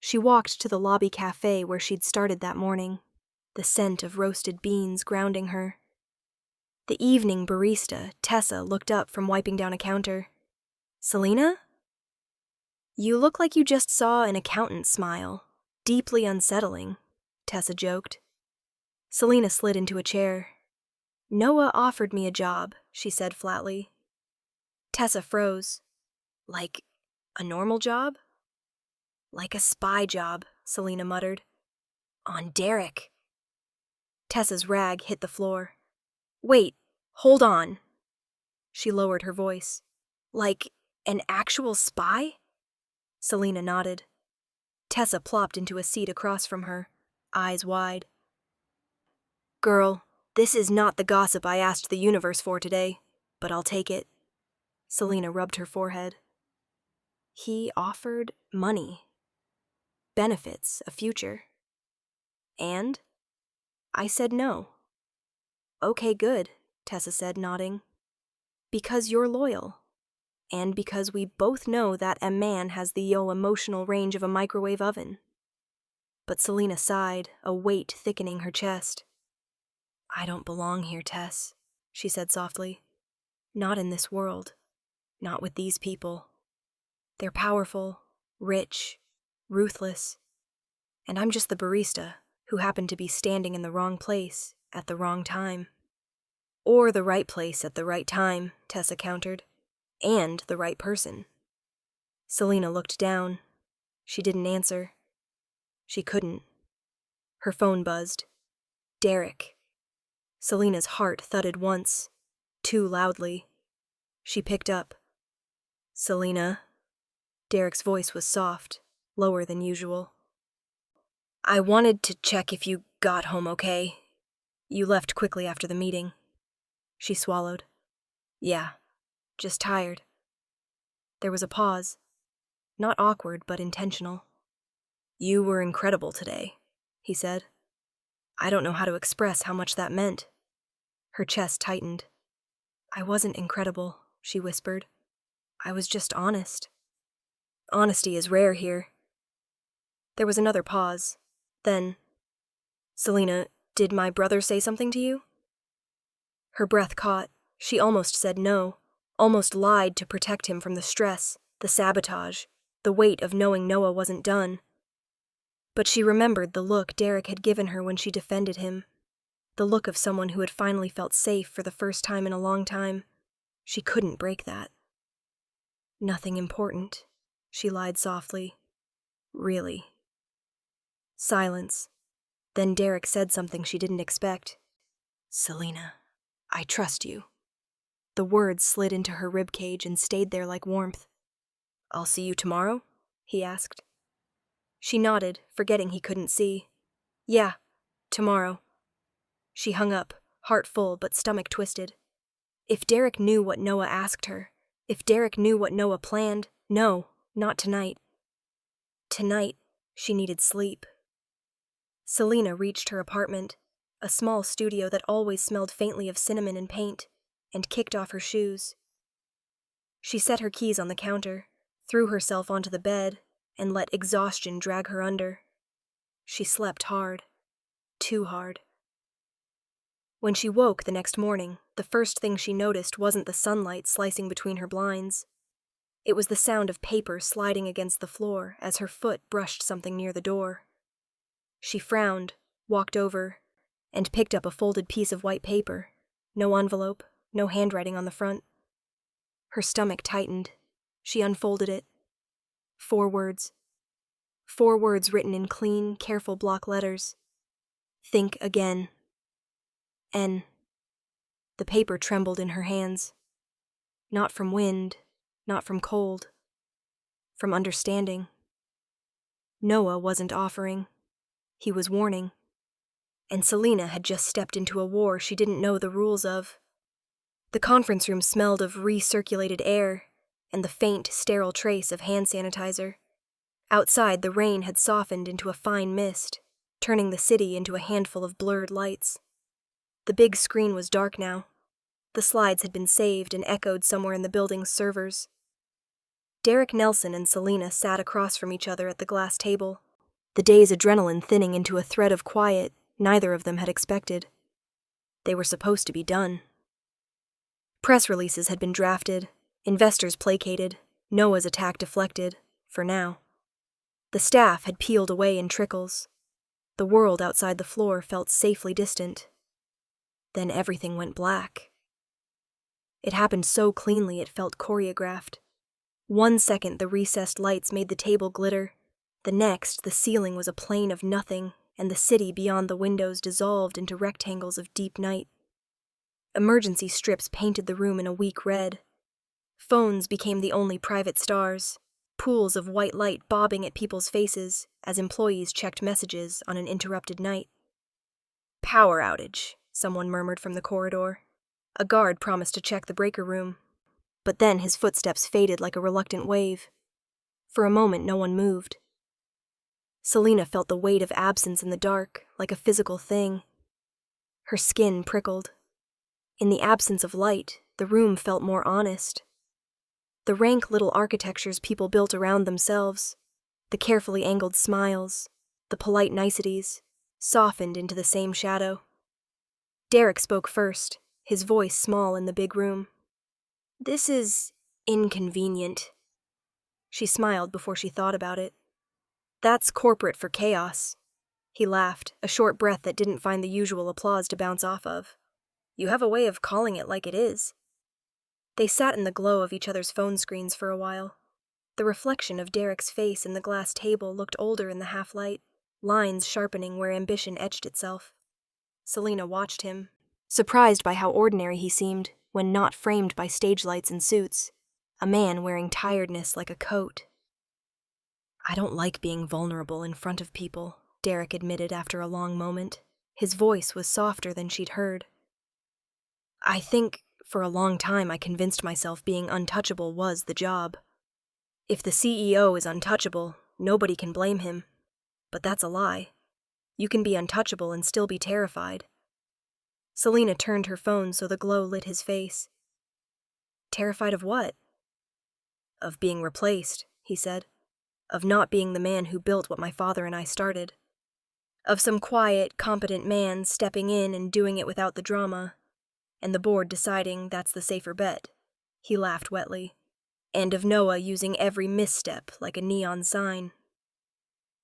She walked to the lobby cafe where she'd started that morning, the scent of roasted beans grounding her. The evening barista, Tessa, looked up from wiping down a counter. Selena? You look like you just saw an accountant smile. Deeply unsettling, Tessa joked. Selena slid into a chair. Noah offered me a job, she said flatly. Tessa froze. Like A normal job? Like a spy job, Selena muttered. On Derek. Tessa's rag hit the floor. Wait, hold on. She lowered her voice. Like an actual spy? Selena nodded. Tessa plopped into a seat across from her, eyes wide. Girl, this is not the gossip I asked the universe for today, but I'll take it. Selena rubbed her forehead. He offered money. Benefits, a future. And? I said no. Okay, good, Tessa said, nodding. Because you're loyal. And because we both know that a man has the emotional range of a microwave oven. But Selena sighed, a weight thickening her chest. I don't belong here, Tess, she said softly. Not in this world. Not with these people. They're powerful, rich, ruthless. And I'm just the barista who happened to be standing in the wrong place at the wrong time. Or the right place at the right time, Tessa countered. And the right person. Selena looked down. She didn't answer. She couldn't. Her phone buzzed. Derek. Selena's heart thudded once, too loudly. She picked up. Selena. Derek's voice was soft, lower than usual. I wanted to check if you got home okay. You left quickly after the meeting. She swallowed. Yeah, just tired. There was a pause. Not awkward, but intentional. You were incredible today, he said. I don't know how to express how much that meant. Her chest tightened. I wasn't incredible, she whispered. I was just honest. Honesty is rare here. There was another pause. Then, Selena, did my brother say something to you? Her breath caught. She almost said no, almost lied to protect him from the stress, the sabotage, the weight of knowing Noah wasn't done. But she remembered the look Derek had given her when she defended him, the look of someone who had finally felt safe for the first time in a long time. She couldn't break that. Nothing important, she lied softly. Really. Silence. Then Derek said something she didn't expect. Selena, I trust you. The words slid into her ribcage and stayed there like warmth. I'll see you tomorrow? He asked. She nodded, forgetting he couldn't see. Yeah, tomorrow. She hung up, heart full but stomach twisted. If Derek knew what Noah asked her, if Derek knew what Noah planned, no, not tonight. Tonight, she needed sleep. Selena reached her apartment, a small studio that always smelled faintly of cinnamon and paint, and kicked off her shoes. She set her keys on the counter, threw herself onto the bed, and let exhaustion drag her under. She slept hard. Too hard. When she woke the next morning, the first thing she noticed wasn't the sunlight slicing between her blinds. It was the sound of paper sliding against the floor as her foot brushed something near the door. She frowned, walked over, and picked up a folded piece of white paper. No envelope, no handwriting on the front. Her stomach tightened. She unfolded it. 4 words. 4 words written in clean, careful block letters. Think again. N. The paper trembled in her hands. Not from wind, not from cold. From understanding. Noah wasn't offering. He was warning. And Selena had just stepped into a war she didn't know the rules of. The conference room smelled of recirculated air and the faint, sterile trace of hand sanitizer. Outside, the rain had softened into a fine mist, turning the city into a handful of blurred lights. The big screen was dark now. The slides had been saved and echoed somewhere in the building's servers. Derek Nelson and Selena sat across from each other at the glass table, the day's adrenaline thinning into a thread of quiet neither of them had expected. They were supposed to be done. Press releases had been drafted, investors placated, Noah's attack deflected, for now. The staff had peeled away in trickles. The world outside the floor felt safely distant. Then everything went black. It happened so cleanly it felt choreographed. One second, the recessed lights made the table glitter. The next, the ceiling was a plain of nothing, and the city beyond the windows dissolved into rectangles of deep night. Emergency strips painted the room in a weak red. Phones became the only private stars, pools of white light bobbing at people's faces as employees checked messages on an interrupted night. "Power outage," someone murmured from the corridor. A guard promised to check the breaker room, but then his footsteps faded like a reluctant wave. For a moment, no one moved. Selina felt the weight of absence in the dark, like a physical thing. Her skin prickled. In the absence of light, the room felt more honest. The rank little architectures people built around themselves, the carefully angled smiles, the polite niceties, softened into the same shadow. Derek spoke first, his voice small in the big room. "This is inconvenient." She smiled before she thought about it. "That's corporate for chaos." He laughed, a short breath that didn't find the usual applause to bounce off of. "You have a way of calling it like it is." They sat in the glow of each other's phone screens for a while. The reflection of Derek's face in the glass table looked older in the half-light, lines sharpening where ambition etched itself. Selina watched him, surprised by how ordinary he seemed when not framed by stage lights and suits, a man wearing tiredness like a coat. "I don't like being vulnerable in front of people," Derek admitted after a long moment. His voice was softer than she'd heard. "I think for a long time I convinced myself being untouchable was the job. If the CEO is untouchable, nobody can blame him. But that's a lie. You can be untouchable and still be terrified." Selina turned her phone so the glow lit his face. "Terrified of what?" "Of being replaced," he said. "Of not being the man who built what my father and I started. Of some quiet, competent man stepping in and doing it without the drama, and the board deciding that's the safer bet." He laughed wetly. "And of Noah using every misstep like a neon sign."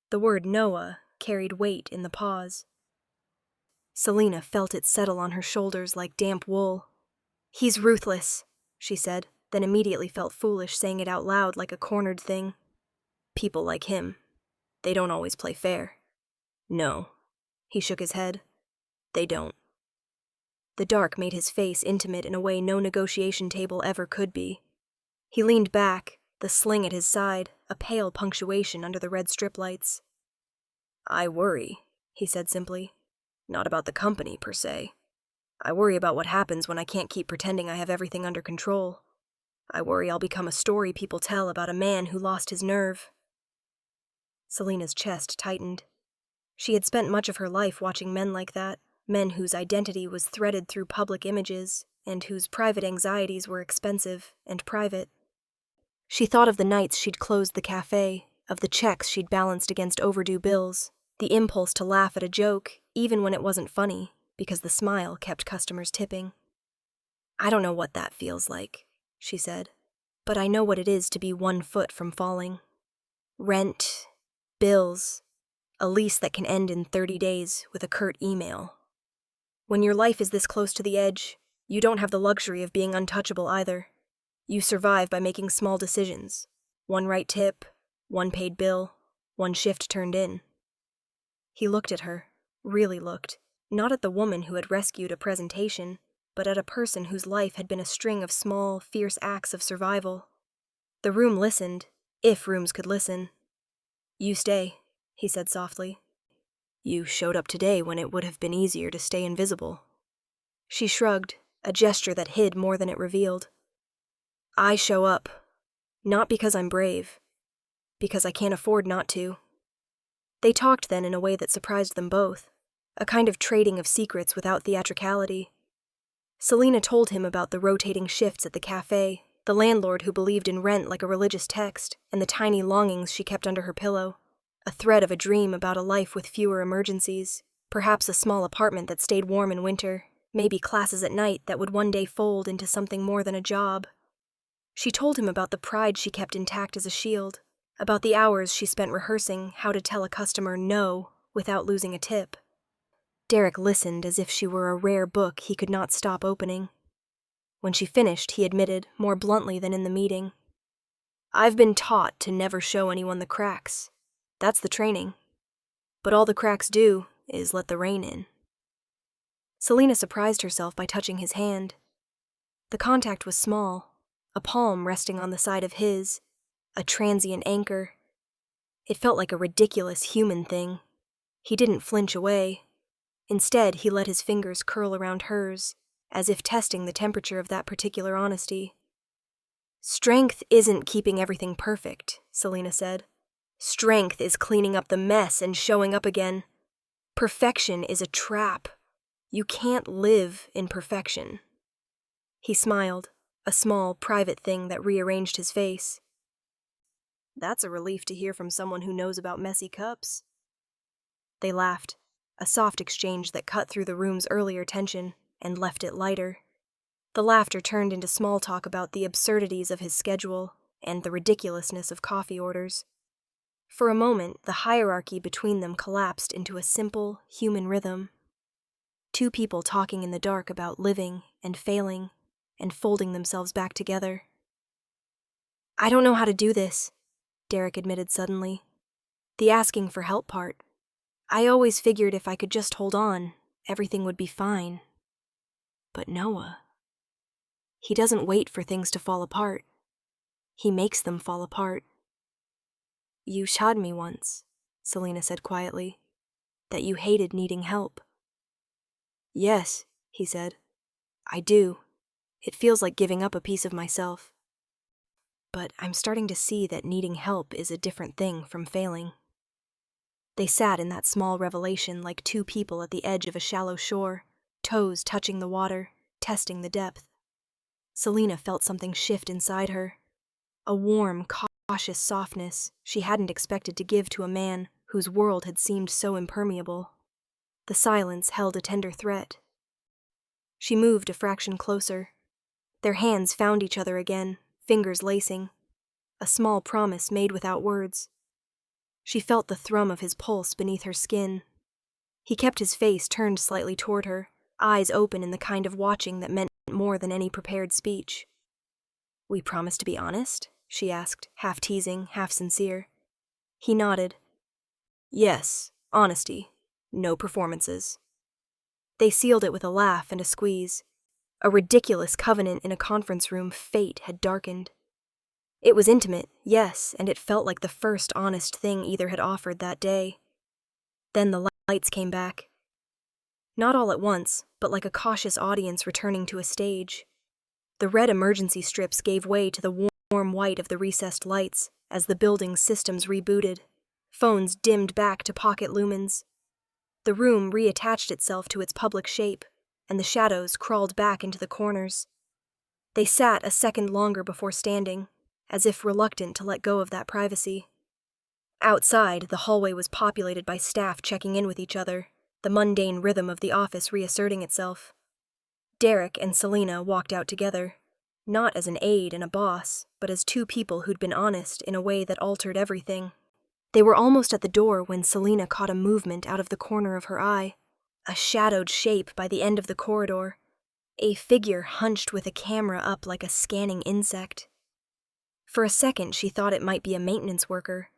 The word Noah carried weight in the pause. Selina felt it settle on her shoulders like damp wool. "He's ruthless," she said, then immediately felt foolish saying it out loud like a cornered thing. "People like him, they don't always play fair." "No." He shook his head. "They don't." The dark made his face intimate in a way no negotiation table ever could be. He leaned back, the sling at his side, a pale punctuation under the red strip lights. "I worry," he said simply. "Not about the company, per se. I worry about what happens when I can't keep pretending I have everything under control. I worry I'll become a story people tell about a man who lost his nerve." Selina's chest tightened. She had spent much of her life watching men like that, men whose identity was threaded through public images, and whose private anxieties were expensive and private. She thought of the nights she'd closed the cafe, of the checks she'd balanced against overdue bills, the impulse to laugh at a joke, even when it wasn't funny, because the smile kept customers tipping. "I don't know what that feels like," she said, "but I know what it is to be 1 foot from falling. Rent, bills, a lease that can end in 30 days with a curt email. When your life is this close to the edge, you don't have the luxury of being untouchable either. You survive by making small decisions. 1 right tip, 1 paid bill, 1 shift turned in." He looked at her, really looked, not at the woman who had rescued a presentation, but at a person whose life had been a string of small, fierce acts of survival. The room listened, if rooms could listen. "You stay," he said softly. "You showed up today when it would have been easier to stay invisible." She shrugged, a gesture that hid more than it revealed. "I show up, not because I'm brave, because I can't afford not to." They talked then in a way that surprised them both, a kind of trading of secrets without theatricality. Selina told him about the rotating shifts at the cafe, the landlord who believed in rent like a religious text, and the tiny longings she kept under her pillow, a thread of a dream about a life with fewer emergencies, perhaps a small apartment that stayed warm in winter, maybe classes at night that would one day fold into something more than a job. She told him about the pride she kept intact as a shield, about the hours she spent rehearsing how to tell a customer no without losing a tip. Derek listened as if she were a rare book he could not stop opening. When she finished, he admitted, more bluntly than in the meeting, I've been taught to never show anyone the cracks. That's the training. But all the cracks do is let the rain in. Selena surprised herself by touching his hand. The contact was small, a palm resting on the side of his, a transient anchor. It felt like a ridiculous human thing. He didn't flinch away. Instead, he let his fingers curl around hers, as if testing the temperature of that particular honesty. Strength isn't keeping everything perfect, Selena said. Strength is cleaning up the mess and showing up again. Perfection is a trap. You can't live in perfection. He smiled, a small, private thing that rearranged his face. That's a relief to hear from someone who knows about messy cups. They laughed, a soft exchange that cut through the room's earlier tension and left it lighter. The laughter turned into small talk about the absurdities of his schedule and the ridiculousness of coffee orders. For a moment, the hierarchy between them collapsed into a simple, human rhythm. Two people talking in the dark about living and failing and folding themselves back together. I don't know how to do this, Derek admitted suddenly. The asking for help part. I always figured if I could just hold on, everything would be fine. But Noah, he doesn't wait for things to fall apart. He makes them fall apart. You showed me once, Selena said quietly, that you hated needing help. Yes, he said. I do. It feels like giving up a piece of myself. But I'm starting to see that needing help is a different thing from failing. They sat in that small revelation like two people at the edge of a shallow shore, toes touching the water, testing the depth. Selena felt something shift inside her, a warm, cautious softness she hadn't expected to give to a man whose world had seemed so impermeable. The silence held a tender threat. She moved a fraction closer. Their hands found each other again, fingers lacing, a small promise made without words. She felt the thrum of his pulse beneath her skin. He kept his face turned slightly toward her, eyes open in the kind of watching that meant more than any prepared speech. We promise to be honest? She asked, half teasing, half sincere. He nodded. Yes, honesty. No performances. They sealed it with a laugh and a squeeze. A ridiculous covenant in a conference room fate had darkened. It was intimate, yes, and it felt like the first honest thing either had offered that day. Then the lights came back. Not all at once, but like a cautious audience returning to a stage. The red emergency strips gave way to the warm white of the recessed lights as the building's systems rebooted. Phones dimmed back to pocket lumens. The room reattached itself to its public shape, and the shadows crawled back into the corners. They sat a second longer before standing, as if reluctant to let go of that privacy. Outside, the hallway was populated by staff checking in with each other, the mundane rhythm of the office reasserting itself. Derek and Selena walked out together, not as an aide and a boss, but as two people who'd been honest in a way that altered everything. They were almost at the door when Selena caught a movement out of the corner of her eye, a shadowed shape by the end of the corridor, a figure hunched with a camera up like a scanning insect. For a second she thought it might be a maintenance worker,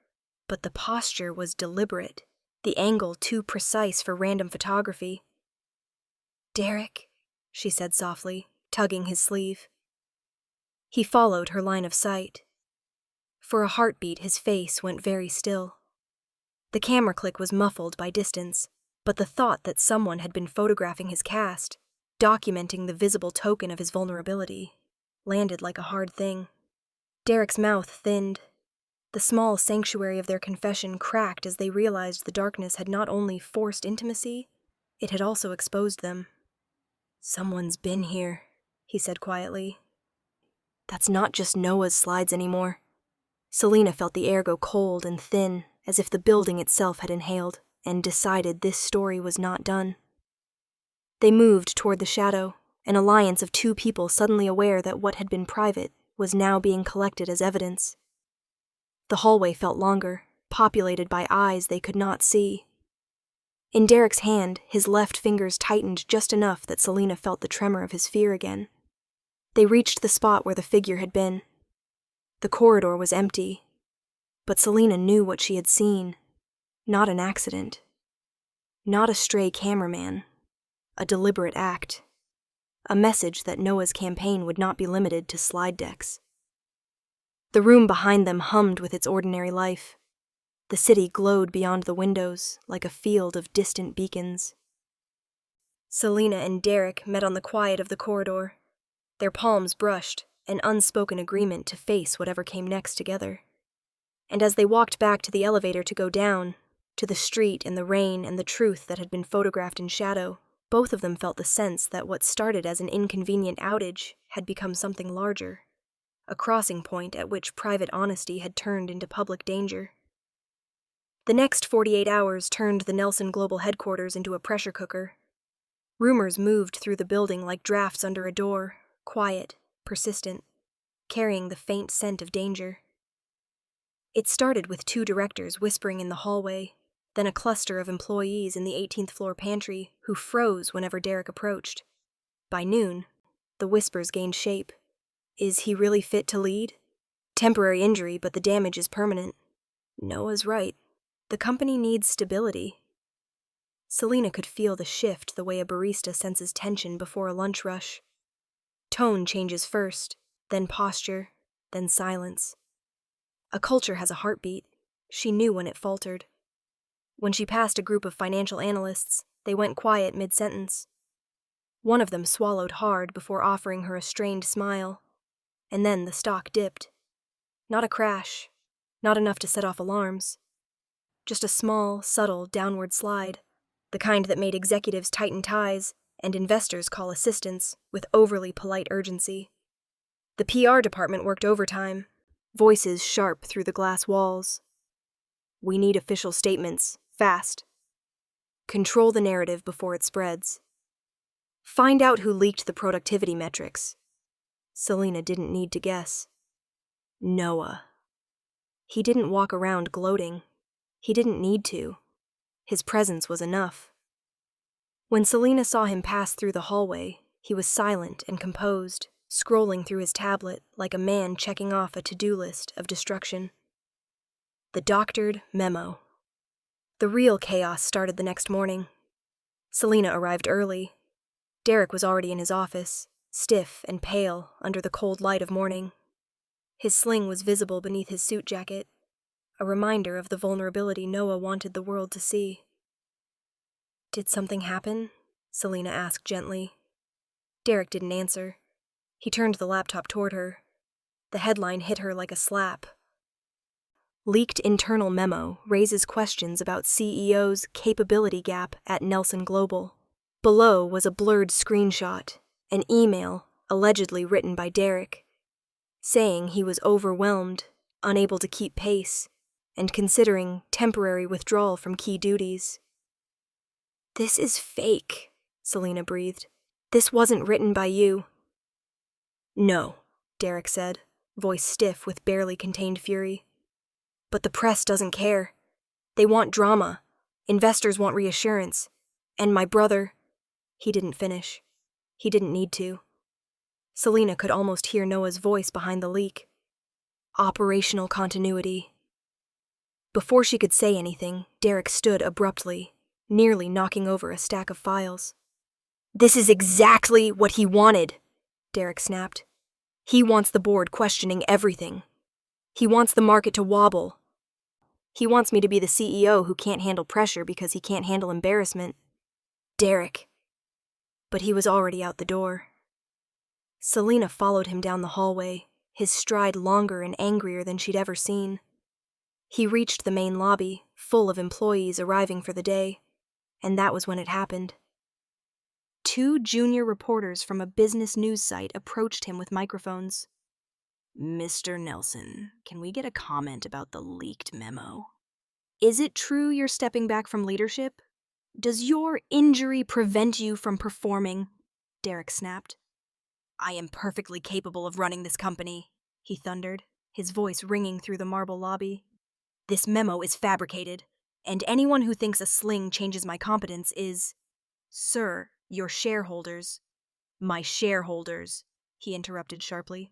but the posture was deliberate, the angle too precise for random photography. Derek, she said softly, tugging his sleeve. He followed her line of sight. For a heartbeat, his face went very still. The camera click was muffled by distance, but the thought that someone had been photographing his cast, documenting the visible token of his vulnerability, landed like a hard thing. Derek's mouth thinned. The small sanctuary of their confession cracked as they realized the darkness had not only forced intimacy, it had also exposed them. Someone's been here, he said quietly. That's not just Noah's slides anymore. Selena felt the air go cold and thin, as if the building itself had inhaled and decided this story was not done. They moved toward the shadow, an alliance of two people suddenly aware that what had been private was now being collected as evidence. The hallway felt longer, populated by eyes they could not see. In Derek's hand, his left fingers tightened just enough that Selena felt the tremor of his fear again. They reached the spot where the figure had been. The corridor was empty, but Selina knew what she had seen. Not an accident. Not a stray cameraman. A deliberate act. A message that Noah's campaign would not be limited to slide decks. The room behind them hummed with its ordinary life. The city glowed beyond the windows like a field of distant beacons. Selina and Derek met on the quiet of the corridor. Their palms brushed, an unspoken agreement to face whatever came next together. And as they walked back to the elevator to go down, to the street and the rain and the truth that had been photographed in shadow, both of them felt the sense that what started as an inconvenient outage had become something larger, a crossing point at which private honesty had turned into public danger. The next 48 hours turned the Nelson Global headquarters into a pressure cooker. Rumors moved through the building like drafts under a door, quiet, persistent, carrying the faint scent of danger. It started with 2 directors whispering in the hallway, then a cluster of employees in the 18th floor pantry who froze whenever Derek approached. By noon, the whispers gained shape. Is he really fit to lead? Temporary injury, but the damage is permanent. Noah's right. The company needs stability. Selina could feel the shift the way a barista senses tension before a lunch rush. Tone changes first, then posture, then silence. A culture has a heartbeat. She knew when it faltered. When she passed a group of financial analysts, they went quiet mid-sentence. One of them swallowed hard before offering her a strained smile, and then the stock dipped. Not a crash, not enough to set off alarms. Just a small, subtle downward slide, the kind that made executives tighten ties and investors call assistance with overly polite urgency. The PR department worked overtime, voices sharp through the glass walls. We need official statements, fast. Control the narrative before it spreads. Find out who leaked the productivity metrics. Selina didn't need to guess. Noah. He didn't walk around gloating. He didn't need to. His presence was enough. When Selina saw him pass through the hallway, he was silent and composed, scrolling through his tablet like a man checking off a to-do list of destruction. The doctored memo. The real chaos started the next morning. Selina arrived early. Derek was already in his office, stiff and pale under the cold light of morning. His sling was visible beneath his suit jacket, a reminder of the vulnerability Noah wanted the world to see. Did something happen? Selina asked gently. Derek didn't answer. He turned the laptop toward her. The headline hit her like a slap. Leaked internal memo raises questions about CEO's capability gap at Nelson Global. Below was a blurred screenshot, an email allegedly written by Derek, saying he was overwhelmed, unable to keep pace, and considering temporary withdrawal from key duties. This is fake, Selina breathed. This wasn't written by you. No, Derek said, voice stiff with barely contained fury. But the press doesn't care. They want drama. Investors want reassurance. And my brother... He didn't finish. He didn't need to. Selina could almost hear Noah's voice behind the leak. Operational continuity. Before she could say anything, Derek stood abruptly, nearly knocking over a stack of files. This is exactly what he wanted, Derek snapped. He wants the board questioning everything. He wants the market to wobble. He wants me to be the CEO who can't handle pressure because he can't handle embarrassment. Derek. But he was already out the door. Selina followed him down the hallway, his stride longer and angrier than she'd ever seen. He reached the main lobby, full of employees arriving for the day, and that was when it happened. 2 junior reporters from a business news site approached him with microphones. Mr. Nelson, can we get a comment about the leaked memo? Is it true you're stepping back from leadership? Does your injury prevent you from performing? Derek snapped. I am perfectly capable of running this company, he thundered, his voice ringing through the marble lobby. This memo is fabricated, and anyone who thinks a sling changes my competence is... Sir, your shareholders. My shareholders, he interrupted sharply.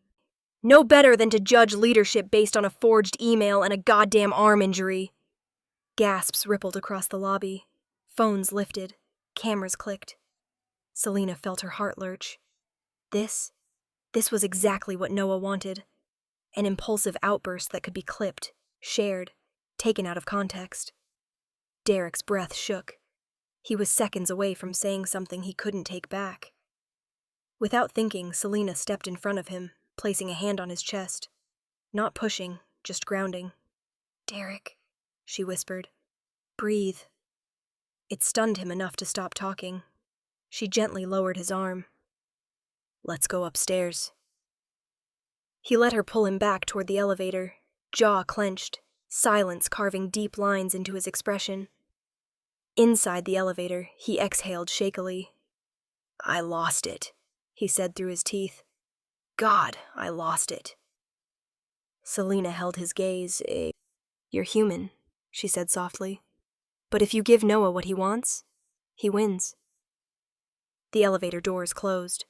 No better than to judge leadership based on a forged email and a goddamn arm injury. Gasps rippled across the lobby. Phones lifted. Cameras clicked. Selena felt her heart lurch. This was exactly what Noah wanted. An impulsive outburst that could be clipped, shared, taken out of context. Derek's breath shook. He was seconds away from saying something he couldn't take back. Without thinking, Selena stepped in front of him, placing a hand on his chest. Not pushing, just grounding. "Derek," she whispered. "Breathe." It stunned him enough to stop talking. She gently lowered his arm. "Let's go upstairs." He let her pull him back toward the elevator, jaw clenched, silence carving deep lines into his expression. Inside the elevator, he exhaled shakily. "I lost it," he said through his teeth. "God, I lost it." Selena held his gaze. "You're human," she said softly. "But if you give Noah what he wants, he wins." The elevator doors closed.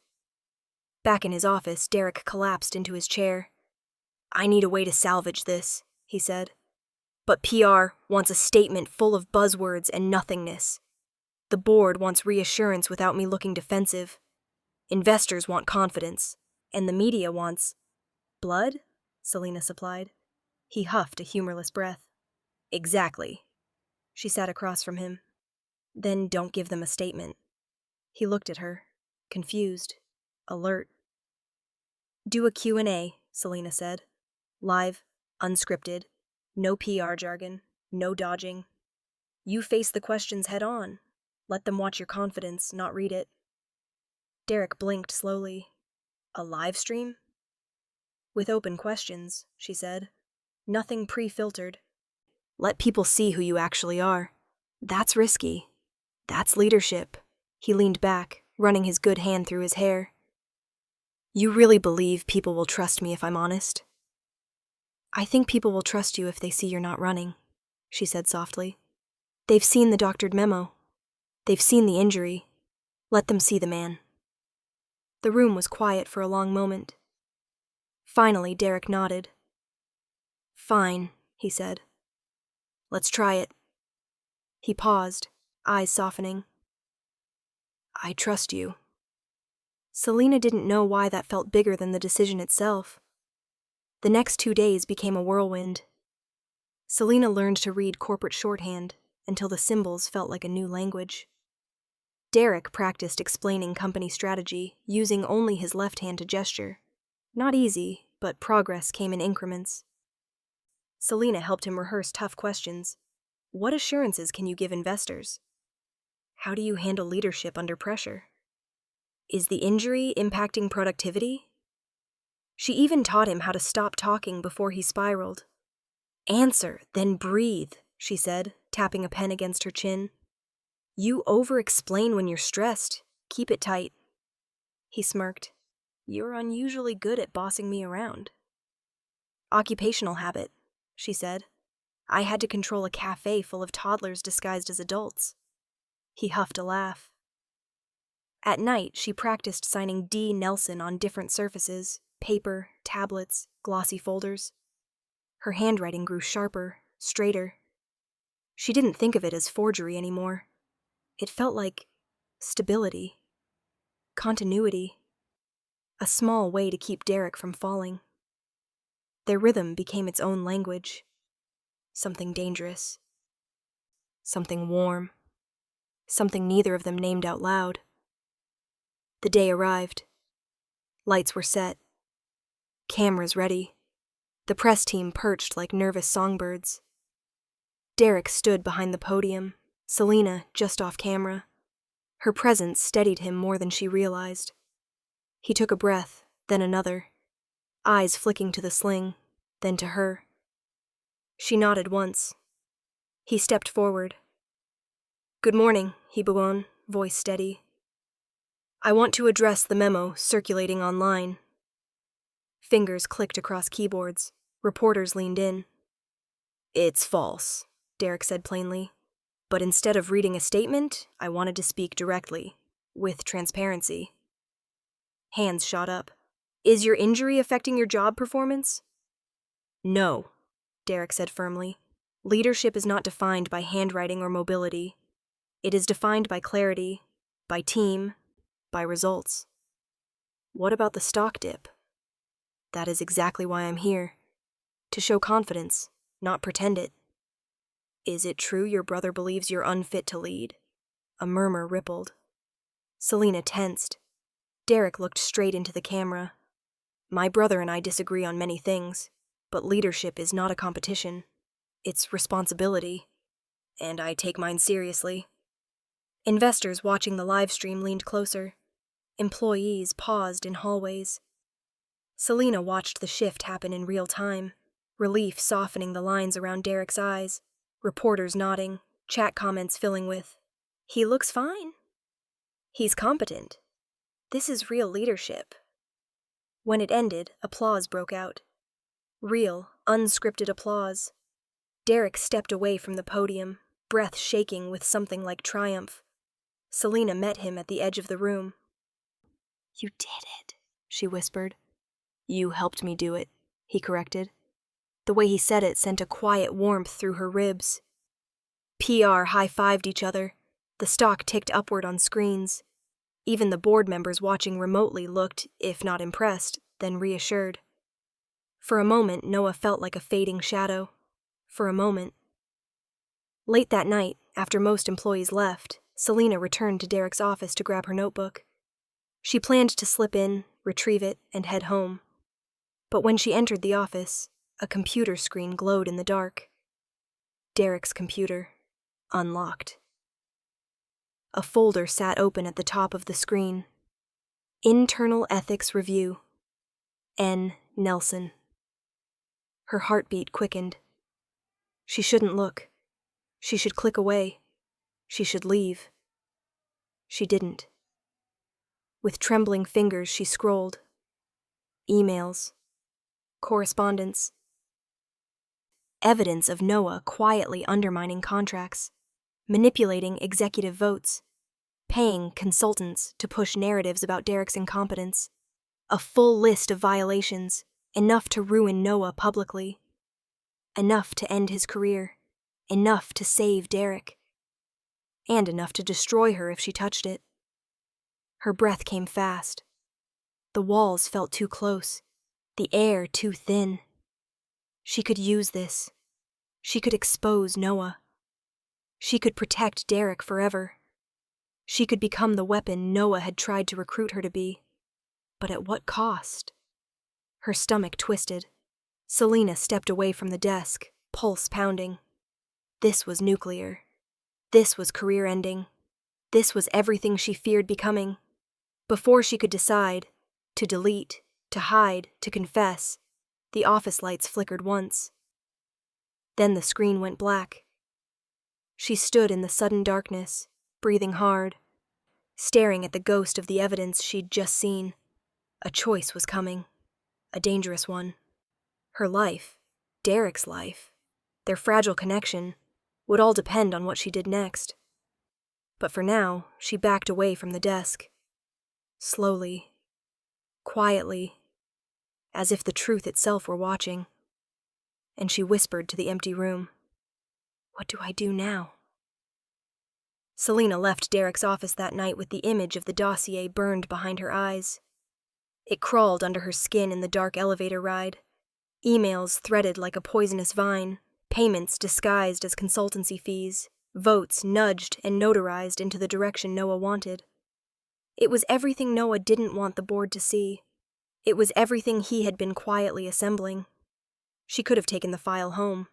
Back in his office, Derek collapsed into his chair. "I need a way to salvage this," he said. "But PR wants a statement full of buzzwords and nothingness. The board wants reassurance without me looking defensive. Investors want confidence, and the media wants—" "Blood?" Selena supplied. He huffed a humorless breath. "Exactly." She sat across from him. "Then don't give them a statement." He looked at her, confused, alert. "Do a Q&A, Selena said. "Live, unscripted, no PR jargon, no dodging. You face the questions head on. Let them watch your confidence, not read it." Derek blinked slowly. "A live stream?" "With open questions," she said. "Nothing pre-filtered. Let people see who you actually are. That's risky. That's leadership." He leaned back, running his good hand through his hair. "You really believe people will trust me if I'm honest?" "I think people will trust you if they see you're not running," she said softly. "They've seen the doctored memo. They've seen the injury. Let them see the man." The room was quiet for a long moment. Finally, Derek nodded. "Fine," he said. "Let's try it." He paused, eyes softening. "I trust you." Selena didn't know why that felt bigger than the decision itself. The next 2 days became a whirlwind. Selena learned to read corporate shorthand until the symbols felt like a new language. Derek practiced explaining company strategy, using only his left hand to gesture. Not easy, but progress came in increments. Selena helped him rehearse tough questions. What assurances can you give investors? How do you handle leadership under pressure? Is the injury impacting productivity? She even taught him how to stop talking before he spiraled. "Answer, then breathe," she said, tapping a pen against her chin. "You over-explain when you're stressed. Keep it tight." He smirked. "You're unusually good at bossing me around." "Occupational habit," she said. "I had to control a cafe full of toddlers disguised as adults." He huffed a laugh. At night, she practiced signing D. Nelson on different surfaces, paper, tablets, glossy folders. Her handwriting grew sharper, straighter. She didn't think of it as forgery anymore. It felt like stability, continuity, a small way to keep Derek from falling. Their rhythm became its own language. Something dangerous. Something warm. Something neither of them named out loud. The day arrived. Lights were set. Cameras ready. The press team perched like nervous songbirds. Derek stood behind the podium, Selena just off camera. Her presence steadied him more than she realized. He took a breath, then another, eyes flicking to the sling, then to her. She nodded once. He stepped forward. "Good morning," he began, voice steady. "I want to address the memo circulating online." Fingers clicked across keyboards. Reporters leaned in. "It's false," Derek said plainly. "But instead of reading a statement, I wanted to speak directly, with transparency." Hands shot up. Is your injury affecting your job performance? No, Derek said firmly. Leadership is not defined by handwriting or mobility. It is defined by clarity, by team, by results. What about the stock dip? That is exactly why I'm here. To show confidence, not pretend it. Is it true your brother believes you're unfit to lead? A murmur rippled. Selena tensed. Derek looked straight into the camera. My brother and I disagree on many things, but leadership is not a competition. It's responsibility, and I take mine seriously. Investors watching the live stream leaned closer. Employees paused in hallways. Selena watched the shift happen in real time, relief softening the lines around Derek's eyes, reporters nodding, chat comments filling with, "He looks fine. He's competent. This is real leadership." When it ended, applause broke out. Real, unscripted applause. Derek stepped away from the podium, breath shaking with something like triumph. Selena met him at the edge of the room. "You did it," she whispered. "You helped me do it," he corrected. The way he said it sent a quiet warmth through her ribs. PR high-fived each other. The stock ticked upward on screens. Even the board members watching remotely looked, if not impressed, then reassured. For a moment, Noah felt like a fading shadow. For a moment. Late that night, after most employees left, Selena returned to Derek's office to grab her notebook. She planned to slip in, retrieve it, and head home. But when she entered the office, a computer screen glowed in the dark. Derek's computer, unlocked. A folder sat open at the top of the screen. Internal Ethics Review. N. Nelson. Her heartbeat quickened. She shouldn't look. She should click away. She should leave. She didn't. With trembling fingers, she scrolled. Emails. Correspondence. Evidence of Noah quietly undermining contracts, manipulating executive votes, paying consultants to push narratives about Derek's incompetence. A full list of violations, enough to ruin Noah publicly. Enough to end his career. Enough to save Derek. And enough to destroy her if she touched it. Her breath came fast. The walls felt too close, the air too thin. She could use this. She could expose Noah. She could protect Derek forever. She could become the weapon Noah had tried to recruit her to be. But at what cost? Her stomach twisted. Selena stepped away from the desk, pulse pounding. This was nuclear. This was career-ending. This was everything she feared becoming. Before she could decide, to delete, to hide, to confess, the office lights flickered once. Then the screen went black. She stood in the sudden darkness, breathing hard, staring at the ghost of the evidence she'd just seen. A choice was coming, a dangerous one. Her life, Derek's life, their fragile connection, would all depend on what she did next. But for now, she backed away from the desk. Slowly, quietly, as if the truth itself were watching. And she whispered to the empty room, "What do I do now?" Selena left Derek's office that night with the image of the dossier burned behind her eyes. It crawled under her skin in the dark elevator ride. Emails threaded like a poisonous vine, payments disguised as consultancy fees, votes nudged and notarized into the direction Noah wanted. It was everything Noah didn't want the board to see. It was everything he had been quietly assembling. She could have taken the file home.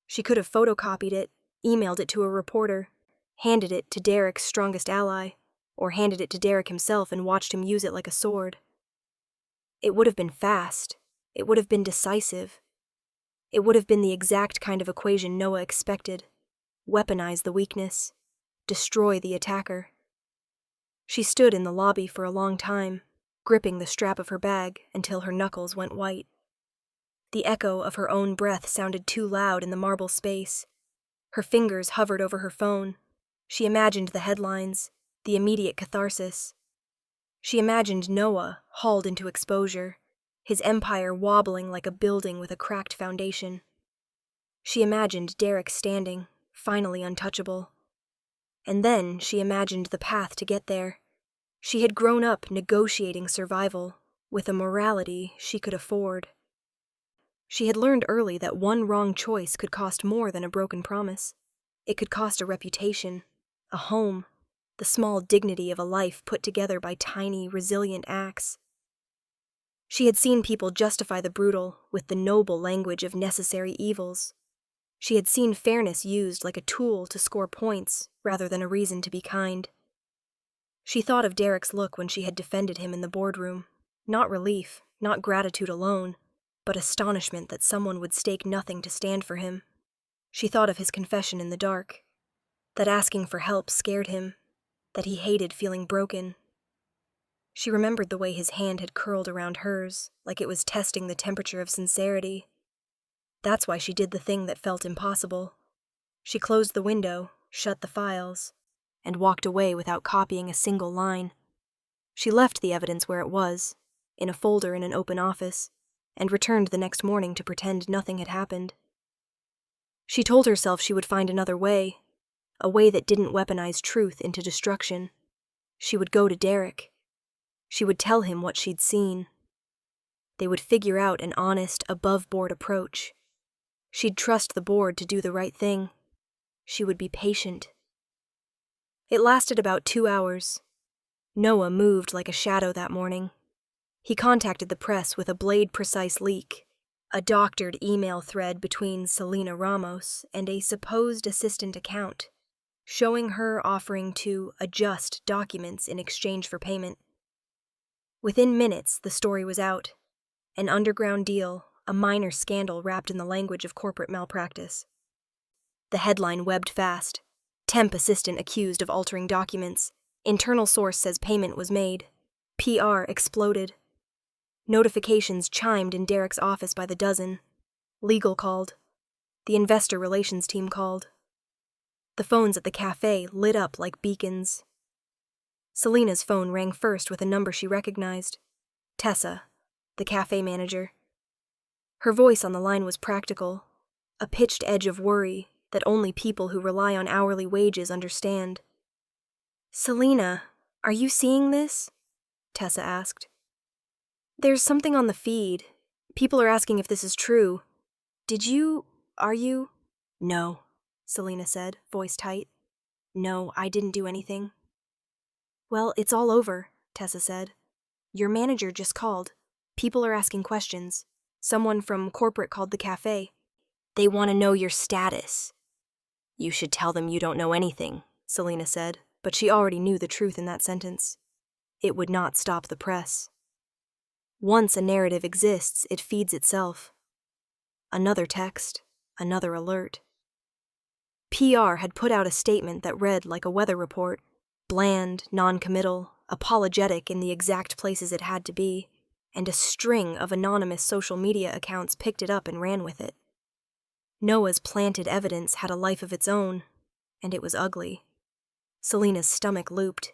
She could have photocopied it, emailed it to a reporter, handed it to Derek's strongest ally, or handed it to Derek himself and watched him use it like a sword. It would have been fast. It would have been decisive. It would have been the exact kind of equation Noah expected. Weaponize the weakness. Destroy the attacker. She stood in the lobby for a long time, gripping the strap of her bag until her knuckles went white. The echo of her own breath sounded too loud in the marble space. Her fingers hovered over her phone. She imagined the headlines, the immediate catharsis. She imagined Noah hauled into exposure, his empire wobbling like a building with a cracked foundation. She imagined Derek standing, finally untouchable. And then she imagined the path to get there. She had grown up negotiating survival with a morality she could afford. She had learned early that one wrong choice could cost more than a broken promise. It could cost a reputation, a home, the small dignity of a life put together by tiny, resilient acts. She had seen people justify the brutal with the noble language of necessary evils. She had seen fairness used like a tool to score points rather than a reason to be kind. She thought of Derek's look when she had defended him in the boardroom. Not relief, not gratitude alone, but astonishment that someone would stake nothing to stand for him. She thought of his confession in the dark, that asking for help scared him, that he hated feeling broken. She remembered the way his hand had curled around hers, like it was testing the temperature of sincerity. That's why she did the thing that felt impossible. She closed the window, shut the files, and walked away without copying a single line. She left the evidence where it was, in a folder in an open office, and returned the next morning to pretend nothing had happened. She told herself she would find another way, a way that didn't weaponize truth into destruction. She would go to Derek. She would tell him what she'd seen. They would figure out an honest, above-board approach. She'd trust the board to do the right thing. She would be patient. It lasted about 2 hours. Noah moved like a shadow that morning. He contacted the press with a blade-precise leak, a doctored email thread between Selena Ramos and a supposed assistant account, showing her offering to adjust documents in exchange for payment. Within minutes, the story was out. An underground deal, a minor scandal wrapped in the language of corporate malpractice. The headline webbed fast. Temp assistant accused of altering documents. Internal source says payment was made. PR exploded. Notifications chimed in Derek's office by the dozen. Legal called. The investor relations team called. The phones at the cafe lit up like beacons. Selena's phone rang first with a number she recognized. Tessa, the cafe manager. Her voice on the line was practical, a pitched edge of worry that only people who rely on hourly wages understand. "Selena, are you seeing this?" Tessa asked. "There's something on the feed. People are asking if this is true. Are you?" "No," Selena said, voice tight. "No, I didn't do anything." "Well, it's all over," Tessa said. "Your manager just called. People are asking questions. Someone from corporate called the cafe. They want to know your status." "You should tell them you don't know anything," Selena said, but she already knew the truth in that sentence. It would not stop the press. Once a narrative exists, it feeds itself. Another text, another alert. PR had put out a statement that read like a weather report, bland, non-committal, apologetic in the exact places it had to be, and a string of anonymous social media accounts picked it up and ran with it. Noah's planted evidence had a life of its own, and it was ugly. Selena's stomach looped.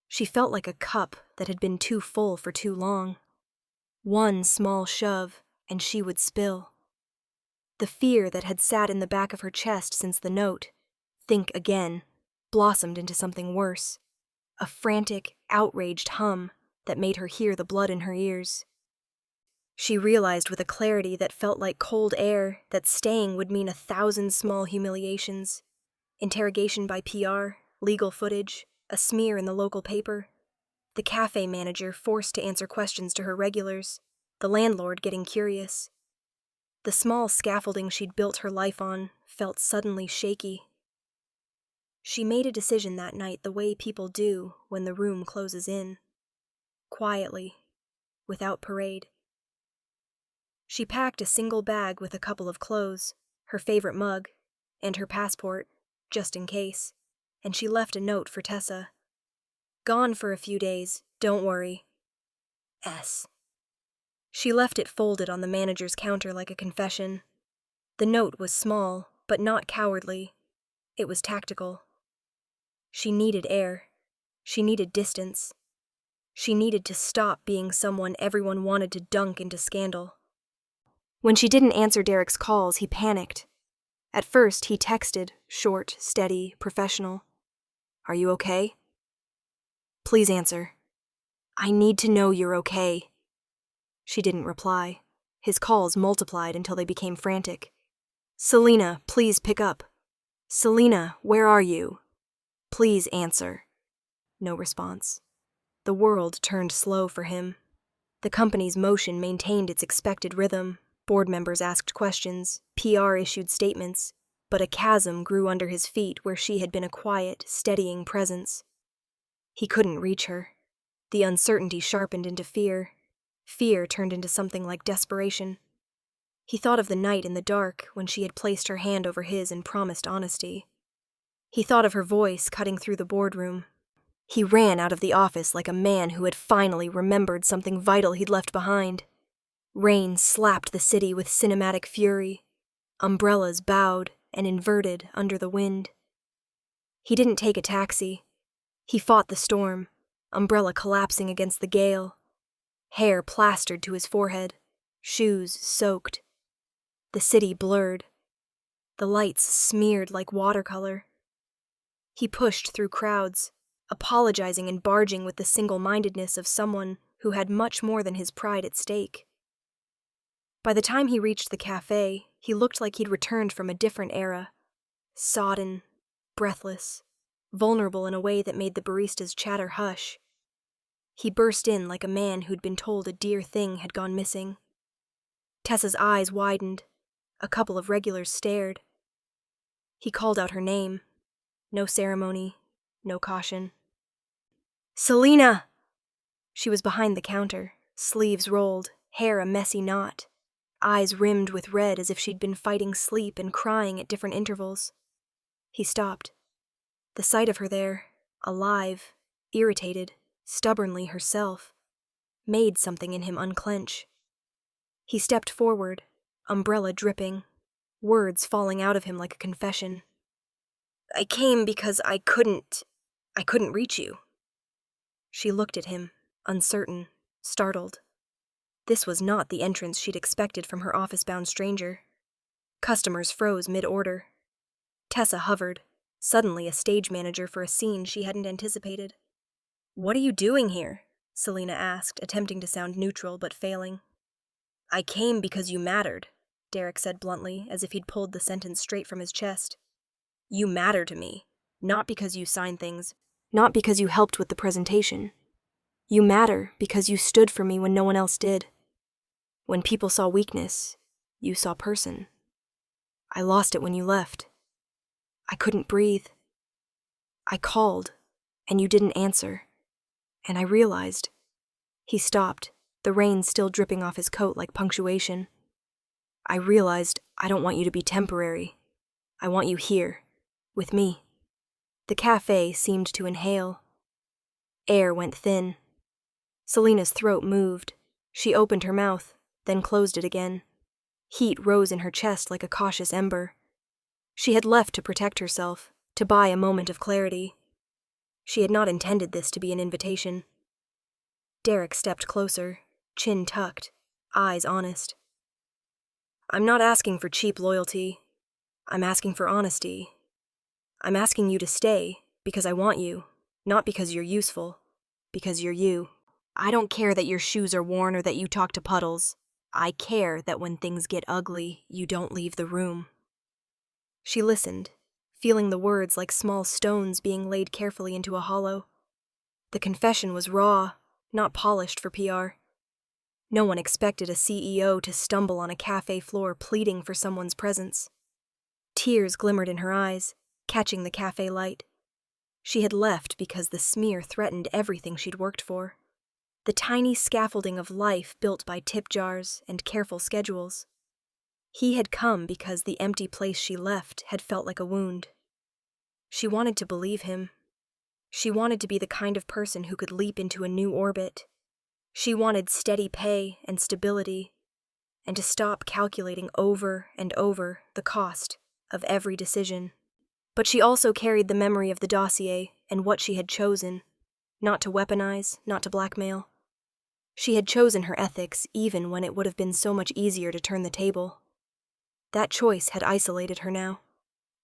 She felt like a cup that had been too full for too long. One small shove, and she would spill. The fear that had sat in the back of her chest since the note, "Think again," blossomed into something worse. A frantic, outraged hum that made her hear the blood in her ears. She realized with a clarity that felt like cold air that staying would mean 1,000 small humiliations. Interrogation by PR, legal footage, a smear in the local paper. The cafe manager forced to answer questions to her regulars, the landlord getting curious. The small scaffolding she'd built her life on felt suddenly shaky. She made a decision that night the way people do when the room closes in. Quietly, without parade. She packed a single bag with a couple of clothes, her favorite mug, and her passport, just in case, and she left a note for Tessa. "Gone for a few days, don't worry. S." She left it folded on the manager's counter like a confession. The note was small, but not cowardly. It was tactical. She needed air. She needed distance. She needed to stop being someone everyone wanted to dunk into scandal. When she didn't answer Derek's calls, he panicked. At first, he texted, short, steady, professional. "Are you okay? Please answer. I need to know you're okay." She didn't reply. His calls multiplied until they became frantic. "Selena, please pick up. Selena, where are you? Please answer." No response. The world turned slow for him. The company's motion maintained its expected rhythm. Board members asked questions, PR issued statements, but a chasm grew under his feet where she had been a quiet, steadying presence. He couldn't reach her. The uncertainty sharpened into fear. Fear turned into something like desperation. He thought of the night in the dark when she had placed her hand over his and promised honesty. He thought of her voice cutting through the boardroom. He ran out of the office like a man who had finally remembered something vital he'd left behind. Rain slapped the city with cinematic fury. Umbrellas bowed and inverted under the wind. He didn't take a taxi. He fought the storm, umbrella collapsing against the gale. Hair plastered to his forehead, shoes soaked. The city blurred. The lights smeared like watercolor. He pushed through crowds, apologizing and barging with the single-mindedness of someone who had much more than his pride at stake. By the time he reached the cafe, he looked like he'd returned from a different era. Sodden, breathless, vulnerable in a way that made the barista's chatter hush. He burst in like a man who'd been told a dear thing had gone missing. Tessa's eyes widened. A couple of regulars stared. He called out her name. No ceremony, no caution. "Selena!" She was behind the counter, sleeves rolled, hair a messy knot, eyes rimmed with red as if she'd been fighting sleep and crying at different intervals. He stopped. The sight of her there, alive, irritated, stubbornly herself, made something in him unclench. He stepped forward, umbrella dripping, words falling out of him like a confession. "I came because I couldn't reach you." She looked at him, uncertain, startled. This was not the entrance she'd expected from her office-bound stranger. Customers froze mid-order. Tessa hovered, suddenly a stage manager for a scene she hadn't anticipated. "What are you doing here?" Selena asked, attempting to sound neutral but failing. "I came because you mattered," Derek said bluntly, as if he'd pulled the sentence straight from his chest. "You matter to me, not because you sign things, not because you helped with the presentation. You matter because you stood for me when no one else did. When people saw weakness, you saw person. I lost it when you left. I couldn't breathe. I called, and you didn't answer. And I realized." He stopped, the rain still dripping off his coat like punctuation. "I realized I don't want you to be temporary. I want you here, with me." The cafe seemed to inhale. Air went thin. Selena's throat moved. She opened her mouth, then closed it again. Heat rose in her chest like a cautious ember. She had left to protect herself, to buy a moment of clarity. She had not intended this to be an invitation. Derek stepped closer, chin tucked, eyes honest. "I'm not asking for cheap loyalty. I'm asking for honesty. I'm asking you to stay because I want you, not because you're useful, because you're you. I don't care that your shoes are worn or that you talk to puddles. I care that when things get ugly, you don't leave the room." She listened, feeling the words like small stones being laid carefully into a hollow. The confession was raw, not polished for PR. No one expected a CEO to stumble on a cafe floor pleading for someone's presence. Tears glimmered in her eyes, catching the cafe light. She had left because the smear threatened everything she'd worked for. The tiny scaffolding of life built by tip jars and careful schedules. He had come because the empty place she left had felt like a wound. She wanted to believe him. She wanted to be the kind of person who could leap into a new orbit. She wanted steady pay and stability, and to stop calculating over and over the cost of every decision. But she also carried the memory of the dossier and what she had chosen, not to weaponize, not to blackmail. She had chosen her ethics even when it would have been so much easier to turn the table. That choice had isolated her now.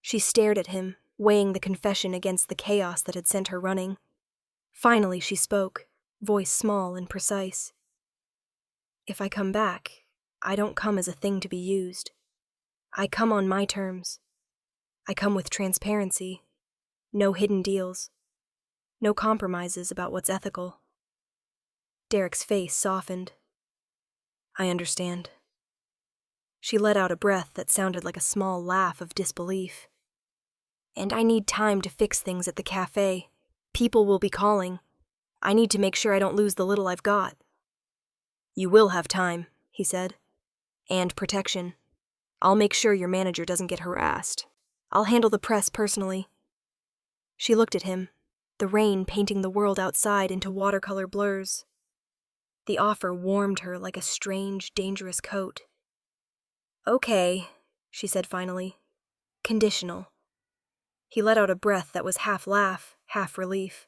She stared at him, weighing the confession against the chaos that had sent her running. Finally she spoke, voice small and precise. If I come back, I don't come as a thing to be used. I come on my terms. I come with transparency, no hidden deals, no compromises about what's ethical. Derek's face softened. I understand. She let out a breath that sounded like a small laugh of disbelief. And I need time to fix things at the cafe. People will be calling. I need to make sure I don't lose the little I've got. You will have time, he said. And protection. I'll make sure your manager doesn't get harassed. I'll handle the press personally. She looked at him, the rain painting the world outside into watercolor blurs. The offer warmed her like a strange, dangerous coat. Okay, she said finally. Conditional. He let out a breath that was half laugh, half relief.